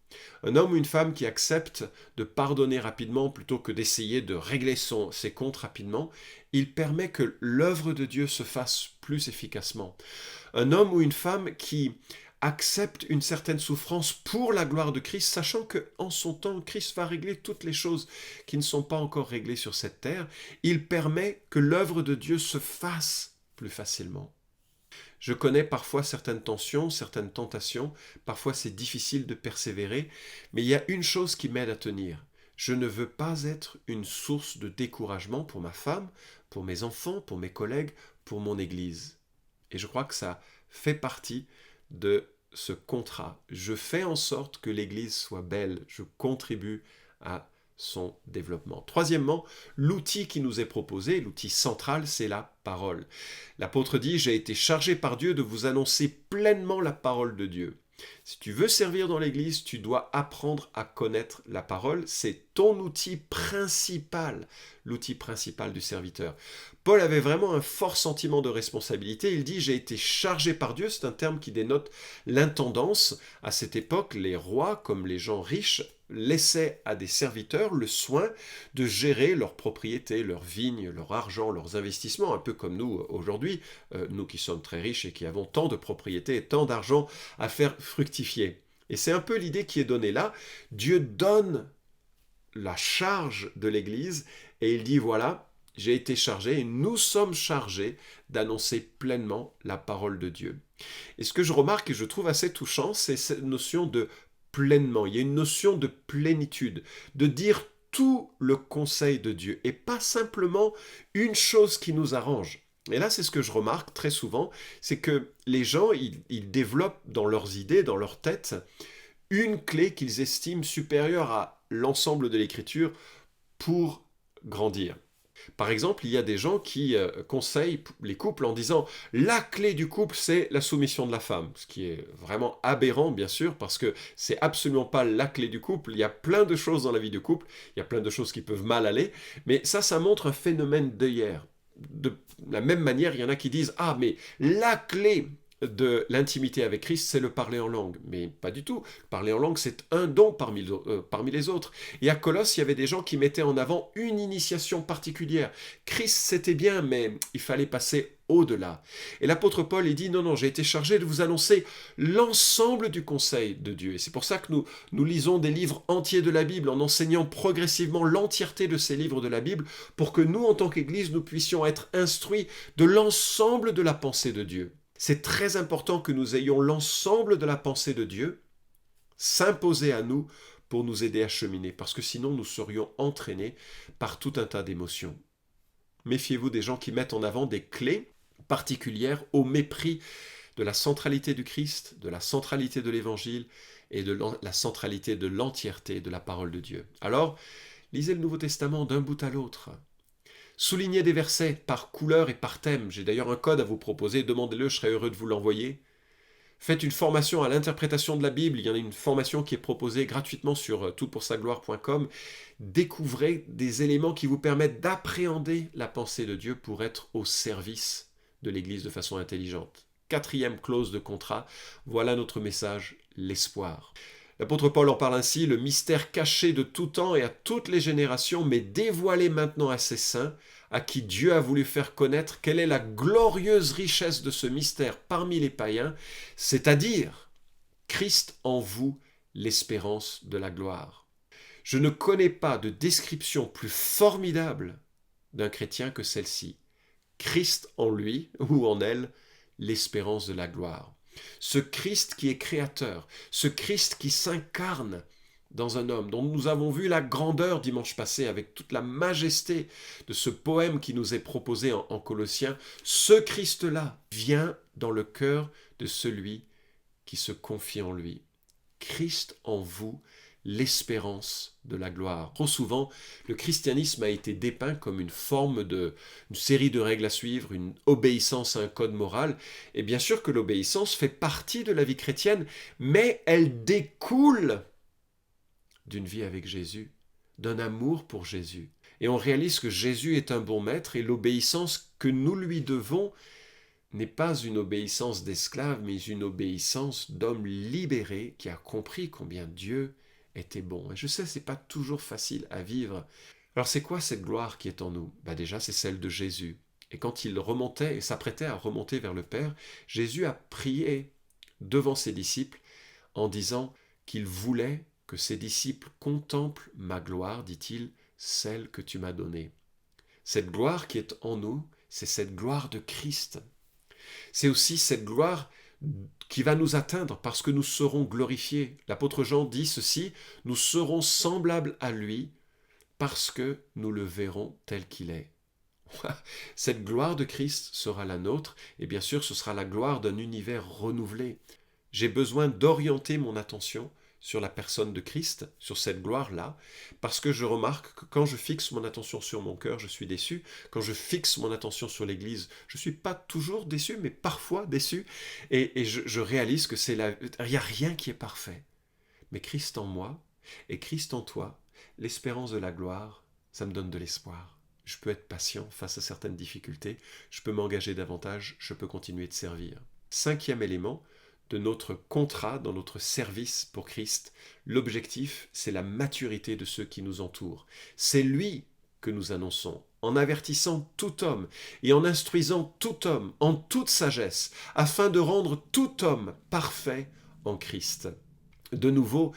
Un homme ou une femme qui accepte de pardonner rapidement plutôt que d'essayer de régler ses comptes rapidement, il permet que l'œuvre de Dieu se fasse plus efficacement. Un homme ou une femme qui accepte une certaine souffrance pour la gloire de Christ, sachant qu'en son temps, Christ va régler toutes les choses qui ne sont pas encore réglées sur cette terre, il permet que l'œuvre de Dieu se fasse plus facilement. Je connais parfois certaines tensions, certaines tentations, parfois c'est difficile de persévérer, mais il y a une chose qui m'aide à tenir. Je ne veux pas être une source de découragement pour ma femme, pour mes enfants, pour mes collègues, pour mon Église. Et je crois que ça fait partie de ce contrat. Je fais en sorte que l'Église soit belle, je contribue à son développement. Troisièmement, l'outil qui nous est proposé, l'outil central, c'est la parole. L'apôtre dit « J'ai été chargé par Dieu de vous annoncer pleinement la parole de Dieu ». Si tu veux servir dans l'Église, tu dois apprendre à connaître la parole. C'est ton outil principal, l'outil principal du serviteur. Paul avait vraiment un fort sentiment de responsabilité. Il dit « J'ai été chargé par Dieu ». C'est un terme qui dénote l'intendance. À cette époque, les rois, comme les gens riches, laissaient à des serviteurs le soin de gérer leurs propriétés, leurs vignes, leur argent, leurs investissements, un peu comme nous aujourd'hui, nous qui sommes très riches et qui avons tant de propriétés et tant d'argent à faire fructifier. Et c'est un peu l'idée qui est donnée là. Dieu donne la charge de l'Église et il dit voilà, j'ai été chargé et nous sommes chargés d'annoncer pleinement la parole de Dieu. Et ce que je remarque et je trouve assez touchant, c'est cette notion de pleinement. Il y a une notion de plénitude, de dire tout le conseil de Dieu et pas simplement une chose qui nous arrange. Et là, c'est ce que je remarque très souvent, c'est que les gens, ils développent dans leurs idées, dans leur tête, une clé qu'ils estiment supérieure à l'ensemble de l'Écriture pour grandir. Par exemple, il y a des gens qui conseillent les couples en disant « La clé du couple, c'est la soumission de la femme », ce qui est vraiment aberrant, bien sûr, parce que c'est absolument pas la clé du couple. Il y a plein de choses dans la vie du couple, il y a plein de choses qui peuvent mal aller, mais ça montre un phénomène d'œillère. De la même manière, il y en a qui disent « Ah, mais la clé de l'intimité avec Christ, c'est le parler en langue. » Mais pas du tout. Parler en langue, c'est un don parmi les autres. Et à Colosse, il y avait des gens qui mettaient en avant une initiation particulière. Christ, c'était bien, mais il fallait passer au-delà. Et l'apôtre Paul, il dit, non, j'ai été chargé de vous annoncer l'ensemble du conseil de Dieu. Et c'est pour ça que nous lisons des livres entiers de la Bible, en enseignant progressivement l'entièreté de ces livres de la Bible, pour que nous, en tant qu'Église, nous puissions être instruits de l'ensemble de la pensée de Dieu. C'est très important que nous ayons l'ensemble de la pensée de Dieu s'imposer à nous pour nous aider à cheminer, parce que sinon nous serions entraînés par tout un tas d'émotions. Méfiez-vous des gens qui mettent en avant des clés particulières au mépris de la centralité du Christ, de la centralité de l'Évangile et de la centralité de l'entièreté de la parole de Dieu. Alors, lisez le Nouveau Testament d'un bout à l'autre. Soulignez des versets par couleur et par thème. J'ai d'ailleurs un code à vous proposer, demandez-le, je serai heureux de vous l'envoyer. Faites une formation à l'interprétation de la Bible, il y en a une formation qui est proposée gratuitement sur toutpoursagloire.com. Découvrez des éléments qui vous permettent d'appréhender la pensée de Dieu pour être au service de l'Église de façon intelligente. 4e clause de contrat, voilà notre message, l'espoir. L'apôtre Paul en parle ainsi, le mystère caché de tout temps et à toutes les générations, mais dévoilé maintenant à ses saints, à qui Dieu a voulu faire connaître quelle est la glorieuse richesse de ce mystère parmi les païens, c'est-à-dire Christ en vous, l'espérance de la gloire. Je ne connais pas de description plus formidable d'un chrétien que celle-ci. Christ en lui, ou en elle, l'espérance de la gloire. Ce Christ qui est créateur, ce Christ qui s'incarne dans un homme, dont nous avons vu la grandeur dimanche passé avec toute la majesté de ce poème qui nous est proposé en Colossiens, ce Christ-là vient dans le cœur de celui qui se confie en lui. Christ en vous, l'espérance de la gloire. Trop souvent, le christianisme a été dépeint comme une série de règles à suivre, une obéissance à un code moral. Et bien sûr que l'obéissance fait partie de la vie chrétienne, mais elle découle d'une vie avec Jésus, d'un amour pour Jésus. Et on réalise que Jésus est un bon maître et l'obéissance que nous lui devons n'est pas une obéissance d'esclave, mais une obéissance d'homme libéré qui a compris combien Dieu était bon. Et je sais, c'est pas toujours facile à vivre. Alors c'est quoi cette gloire qui est en nous? Déjà, c'est celle de Jésus. Et quand il remontait et s'apprêtait à remonter vers le Père, Jésus a prié devant ses disciples en disant qu'il voulait que ses disciples contemplent ma gloire, dit-il, celle que tu m'as donnée. Cette gloire qui est en nous, c'est cette gloire de Christ. C'est aussi cette gloire qui va nous atteindre parce que nous serons glorifiés. L'apôtre Jean dit ceci, nous serons semblables à lui parce que nous le verrons tel qu'il est. Cette gloire de Christ sera la nôtre et bien sûr ce sera la gloire d'un univers renouvelé. J'ai besoin d'orienter mon attention sur la personne de Christ, sur cette gloire-là, parce que je remarque que quand je fixe mon attention sur mon cœur, je suis déçu. Quand je fixe mon attention sur l'Église, je ne suis pas toujours déçu, mais parfois déçu. Et je réalise que il n'y a rien qui est parfait. Mais Christ en moi et Christ en toi, l'espérance de la gloire, ça me donne de l'espoir. Je peux être patient face à certaines difficultés, je peux m'engager davantage, je peux continuer de servir. 5e élément de notre contrat, dans notre service pour Christ, l'objectif, c'est la maturité de ceux qui nous entourent. C'est lui que nous annonçons, en avertissant tout homme et en instruisant tout homme en toute sagesse, afin de rendre tout homme parfait en Christ. De nouveau,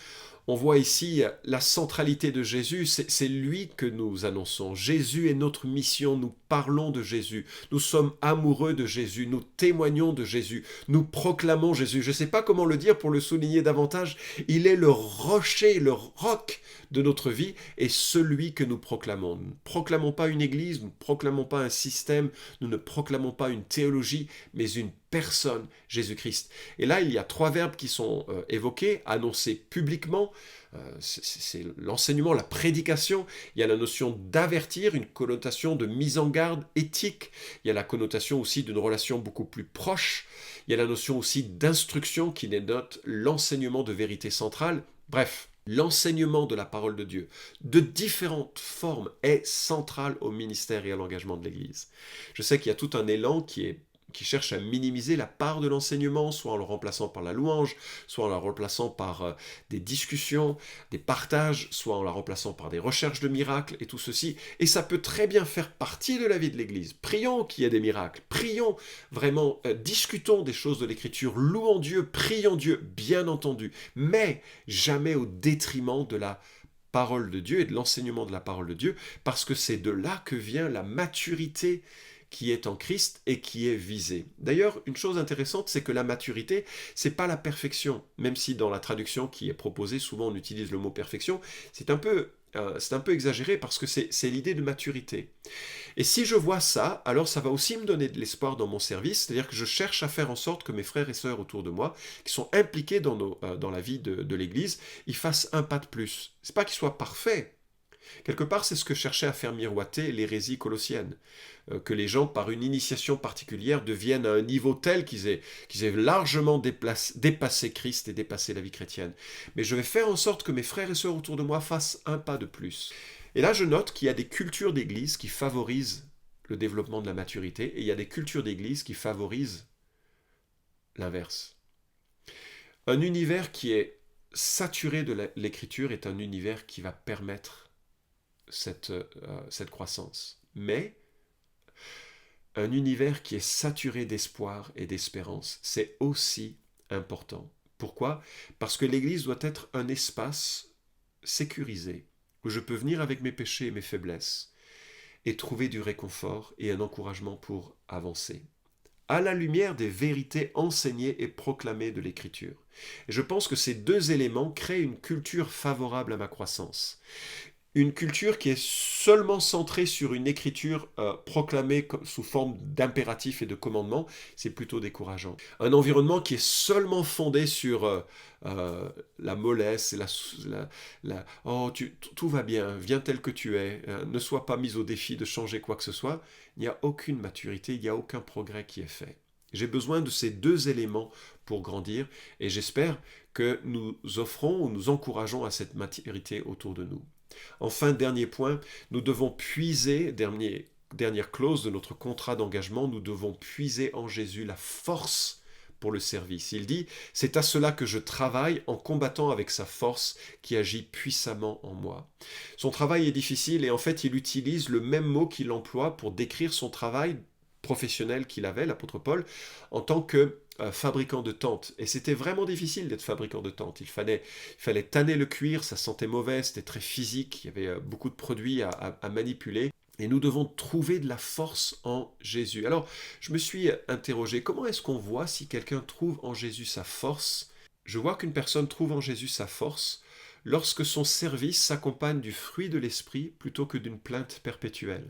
on voit ici la centralité de Jésus, c'est lui que nous annonçons. Jésus est notre mission, nous parlons de Jésus, nous sommes amoureux de Jésus, nous témoignons de Jésus, nous proclamons Jésus. Je ne sais pas comment le dire pour le souligner davantage, il est le rocher, le roc de notre vie et celui que nous proclamons. Nous ne proclamons pas une église, nous ne proclamons pas un système, nous ne proclamons pas une théologie, mais une personne, Jésus-Christ. Et là, il y a 3 verbes qui sont évoqués, annoncer publiquement, c'est l'enseignement, la prédication. Il y a la notion d'avertir, une connotation de mise en garde éthique. Il y a la connotation aussi d'une relation beaucoup plus proche. Il y a la notion aussi d'instruction qui dénote l'enseignement de vérité centrale. Bref, l'enseignement de la parole de Dieu, de différentes formes, est central au ministère et à l'engagement de l'Église. Je sais qu'il y a tout un élan qui cherche à minimiser la part de l'enseignement, soit en le remplaçant par la louange, soit en la remplaçant par des discussions, des partages, soit en la remplaçant par des recherches de miracles et tout ceci. Et ça peut très bien faire partie de la vie de l'Église. Prions qu'il y ait des miracles, prions vraiment, discutons des choses de l'Écriture, louons Dieu, prions Dieu, bien entendu, mais jamais au détriment de la parole de Dieu et de l'enseignement de la parole de Dieu, parce que c'est de là que vient la maturité qui est en Christ et qui est visée. D'ailleurs, une chose intéressante, c'est que la maturité, c'est pas la perfection, même si dans la traduction qui est proposée, souvent on utilise le mot perfection, c'est un peu exagéré parce que c'est l'idée de maturité. Et si je vois ça, alors ça va aussi me donner de l'espoir dans mon service, c'est-à-dire que je cherche à faire en sorte que mes frères et sœurs autour de moi, qui sont impliqués dans la vie de l'Église, ils fassent un pas de plus. C'est pas qu'ils soient parfaits. Quelque part, c'est ce que cherchait à faire miroiter l'hérésie colossienne, que les gens, par une initiation particulière, deviennent à un niveau tel qu'ils aient largement dépassé Christ et dépassé la vie chrétienne. Mais je vais faire en sorte que mes frères et sœurs autour de moi fassent un pas de plus. Et là, je note qu'il y a des cultures d'église qui favorisent le développement de la maturité, et il y a des cultures d'église qui favorisent l'inverse. Un univers qui est saturé de l'écriture est un univers qui va permettre cette croissance. Mais un univers qui est saturé d'espoir et d'espérance, c'est aussi important. Pourquoi? Parce que l'Église doit être un espace sécurisé, où je peux venir avec mes péchés et mes faiblesses, et trouver du réconfort et un encouragement pour avancer, à la lumière des vérités enseignées et proclamées de l'Écriture. Et je pense que ces 2 éléments créent une culture favorable à ma croissance. Une culture qui est seulement centrée sur une écriture proclamée sous forme d'impératif et de commandement, c'est plutôt décourageant. Un environnement qui est seulement fondé sur la mollesse, et tout va bien, viens tel que tu es, ne sois pas mis au défi de changer quoi que ce soit, il n'y a aucune maturité, il n'y a aucun progrès qui est fait. J'ai besoin de ces 2 éléments pour grandir et j'espère que nous offrons ou nous encourageons à cette maturité autour de nous. Enfin, dernier point, nous devons puiser, dernière clause de notre contrat d'engagement, nous devons puiser en Jésus la force pour le service. Il dit « C'est à cela que je travaille en combattant avec sa force qui agit puissamment en moi. » Son travail est difficile et en fait il utilise le même mot qu'il emploie pour décrire son travail professionnel qu'il avait, l'apôtre Paul, en tant que fabricant de tentes. Et c'était vraiment difficile d'être fabricant de tentes. Il fallait tanner le cuir, ça sentait mauvais, c'était très physique, il y avait beaucoup de produits à manipuler. Et nous devons trouver de la force en Jésus. Alors, je me suis interrogé, comment est-ce qu'on voit si quelqu'un trouve en Jésus sa force? Je vois qu'une personne trouve en Jésus sa force lorsque son service s'accompagne du fruit de l'esprit plutôt que d'une plainte perpétuelle.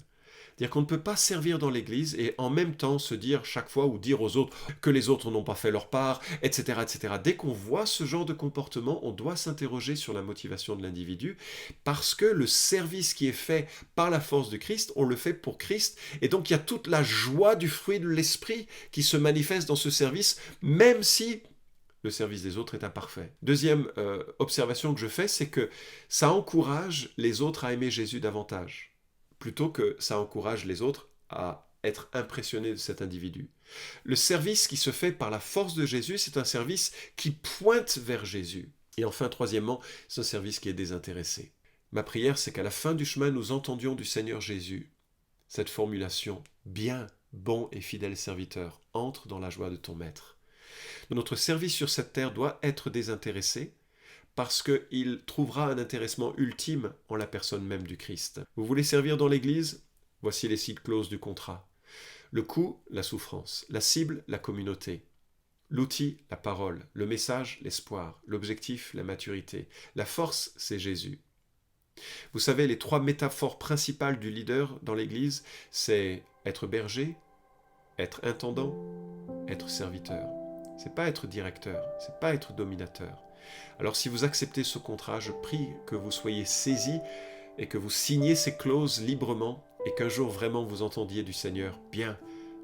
C'est-à-dire qu'on ne peut pas servir dans l'Église et en même temps se dire chaque fois ou dire aux autres que les autres n'ont pas fait leur part, etc. etc. Dès qu'on voit ce genre de comportement, on doit s'interroger sur la motivation de l'individu parce que le service qui est fait par la force de Christ, on le fait pour Christ et donc il y a toute la joie du fruit de l'esprit qui se manifeste dans ce service, même si le service des autres est imparfait. Deuxième observation que je fais, c'est que ça encourage les autres à aimer Jésus davantage, plutôt que ça encourage les autres à être impressionnés de cet individu. Le service qui se fait par la force de Jésus, c'est un service qui pointe vers Jésus. Et enfin, troisièmement, c'est un service qui est désintéressé. Ma prière, c'est qu'à la fin du chemin, nous entendions du Seigneur Jésus cette formulation « Bien, bon et fidèle serviteur, entre dans la joie de ton Maître ». Notre service sur cette terre doit être désintéressé, parce qu'il trouvera un intéressement ultime en la personne même du Christ. Vous voulez servir dans l'Église? Voici les 6 clauses du contrat. Le coût, la souffrance. La cible, la communauté. L'outil, la parole. Le message, l'espoir. L'objectif, la maturité. La force, c'est Jésus. Vous savez, les 3 métaphores principales du leader dans l'Église, c'est être berger, être intendant, être serviteur. C'est pas être directeur, c'est pas être dominateur. Alors si vous acceptez ce contrat, je prie que vous soyez saisis et que vous signiez ces clauses librement et qu'un jour vraiment vous entendiez du Seigneur « Bien,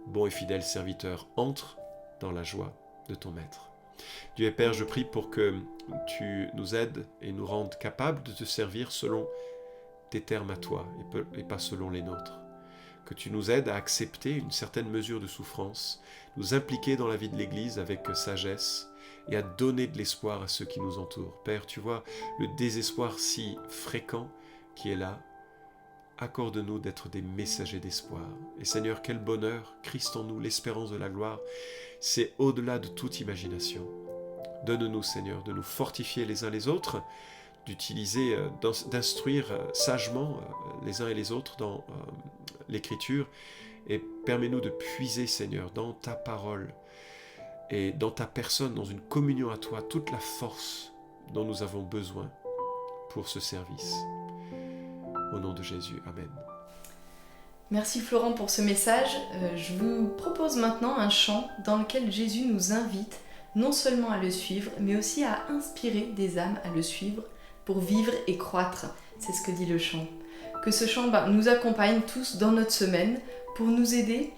bon et fidèle serviteur, entre dans la joie de ton Maître ». Dieu et Père, je prie pour que tu nous aides et nous rendes capables de te servir selon tes termes à toi et pas selon les nôtres. Que tu nous aides à accepter une certaine mesure de souffrance, nous impliquer dans la vie de l'Église avec sagesse, et à donner de l'espoir à ceux qui nous entourent. Père, tu vois le désespoir si fréquent qui est là. Accorde-nous d'être des messagers d'espoir. Et Seigneur, quel bonheur, Christ en nous, l'espérance de la gloire, c'est au-delà de toute imagination. Donne-nous, Seigneur, de nous fortifier les uns les autres, d'utiliser, d'instruire sagement les uns et les autres dans l'Écriture, et permets-nous de puiser, Seigneur, dans ta parole, et dans ta personne, dans une communion à toi, toute la force dont nous avons besoin pour ce service. Au nom de Jésus, Amen. Merci Florent pour ce message. Je vous propose maintenant un chant dans lequel Jésus nous invite non seulement à le suivre, mais aussi à inspirer des âmes à le suivre pour vivre et croître. C'est ce que dit le chant. Que ce chant nous accompagne tous dans notre semaine pour nous aider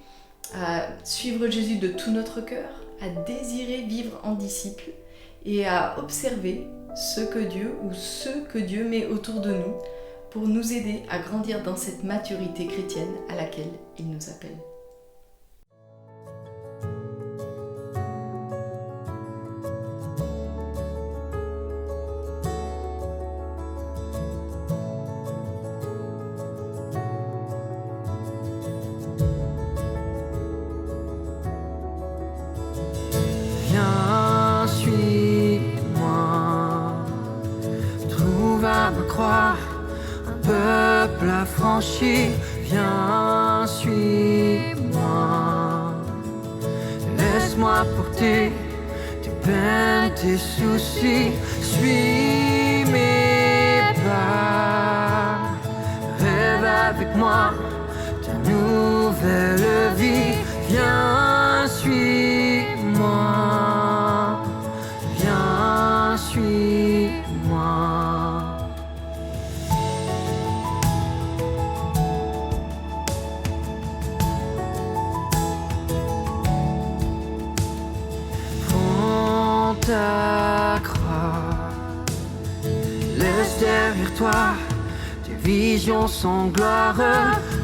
à suivre Jésus de tout notre cœur, à désirer vivre en disciple et à observer ce que Dieu met autour de nous pour nous aider à grandir dans cette maturité chrétienne à laquelle il nous appelle. Peuple affranchi, viens, suis-moi. Laisse-moi porter tes peines, tes soucis. Suis mes pas. Rêve avec moi ta nouvelle vie. Viens, suis-moi. Viens, suis-moi. Ta croix, laisse derrière toi tes visions sans gloire.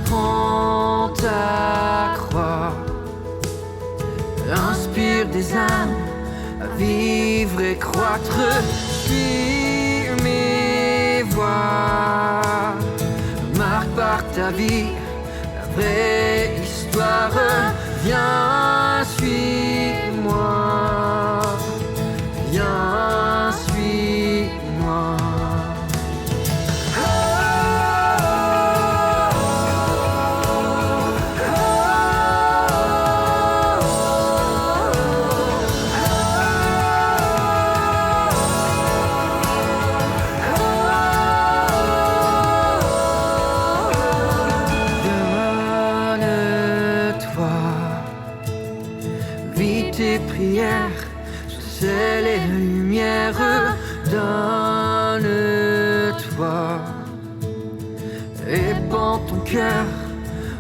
Prends ta croix, inspire des âmes à vivre et croître. Suis mes voies, marque par ta vie la vraie histoire. Viens, suis-moi, viens, suis-moi. C'est les lumières, donne-toi, répands ton cœur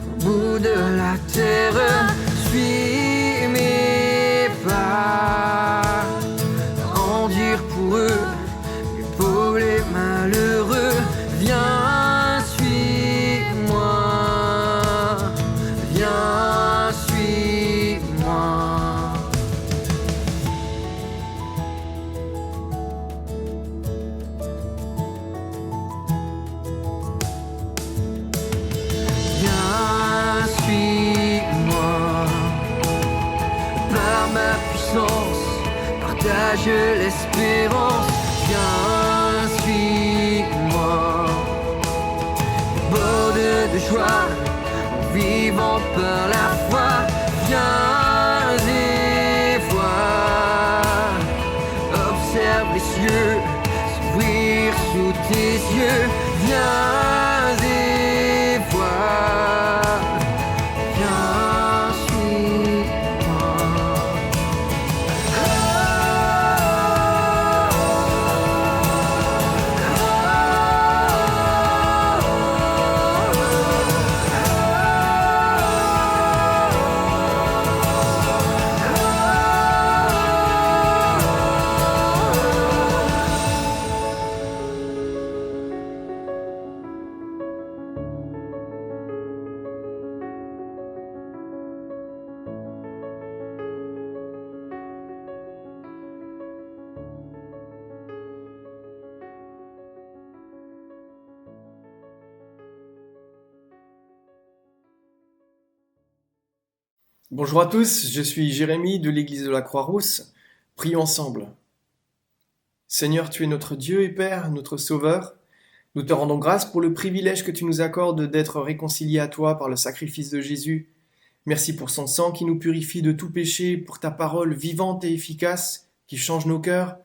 au bout de la terre. Suis mes pas, endure pour eux, épaules les malheureux. Viens, suis-moi, viens, suis-moi. Partage l'espérance, viens, suis-moi. Borde de joie, vivant par la foi, viens et vois. Observe les cieux s'ouvrir sous tes yeux, viens et vois. Viens, suis-moi. Bonjour à tous, je suis Jérémy de l'église de la Croix-Rousse. Prions ensemble. Seigneur, tu es notre Dieu et Père, notre Sauveur. Nous te rendons grâce pour le privilège que tu nous accordes d'être réconciliés à toi par le sacrifice de Jésus. Merci pour son sang qui nous purifie de tout péché, pour ta parole vivante et efficace qui change nos cœurs.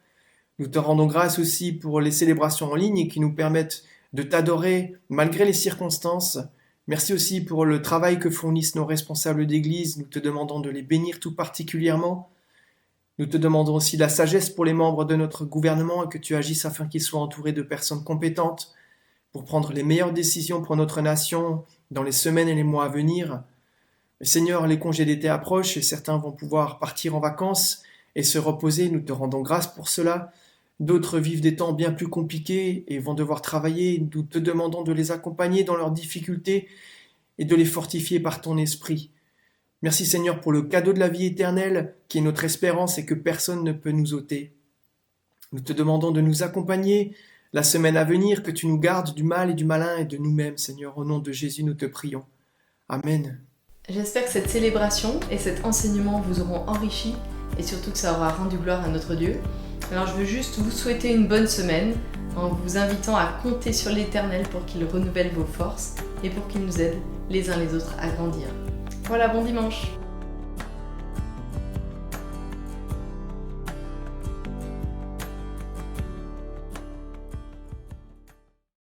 Nous te rendons grâce aussi pour les célébrations en ligne qui nous permettent de t'adorer malgré les circonstances. Merci aussi pour le travail que fournissent nos responsables d'église. Nous te demandons de les bénir tout particulièrement. Nous te demandons aussi la sagesse pour les membres de notre gouvernement et que tu agisses afin qu'ils soient entourés de personnes compétentes pour prendre les meilleures décisions pour notre nation dans les semaines et les mois à venir. Mais Seigneur, les congés d'été approchent et certains vont pouvoir partir en vacances et se reposer. Nous te rendons grâce pour cela. D'autres vivent des temps bien plus compliqués et vont devoir travailler. Nous te demandons de les accompagner dans leurs difficultés et de les fortifier par ton esprit. Merci Seigneur pour le cadeau de la vie éternelle qui est notre espérance et que personne ne peut nous ôter. Nous te demandons de nous accompagner la semaine à venir, que tu nous gardes du mal et du malin et de nous-mêmes, Seigneur. Au nom de Jésus, nous te prions. Amen. J'espère que cette célébration et cet enseignement vous auront enrichi et surtout que ça aura rendu gloire à notre Dieu. Alors je veux juste vous souhaiter une bonne semaine en vous invitant à compter sur l'Éternel pour qu'il renouvelle vos forces et pour qu'il nous aide les uns les autres à grandir. Voilà, bon dimanche!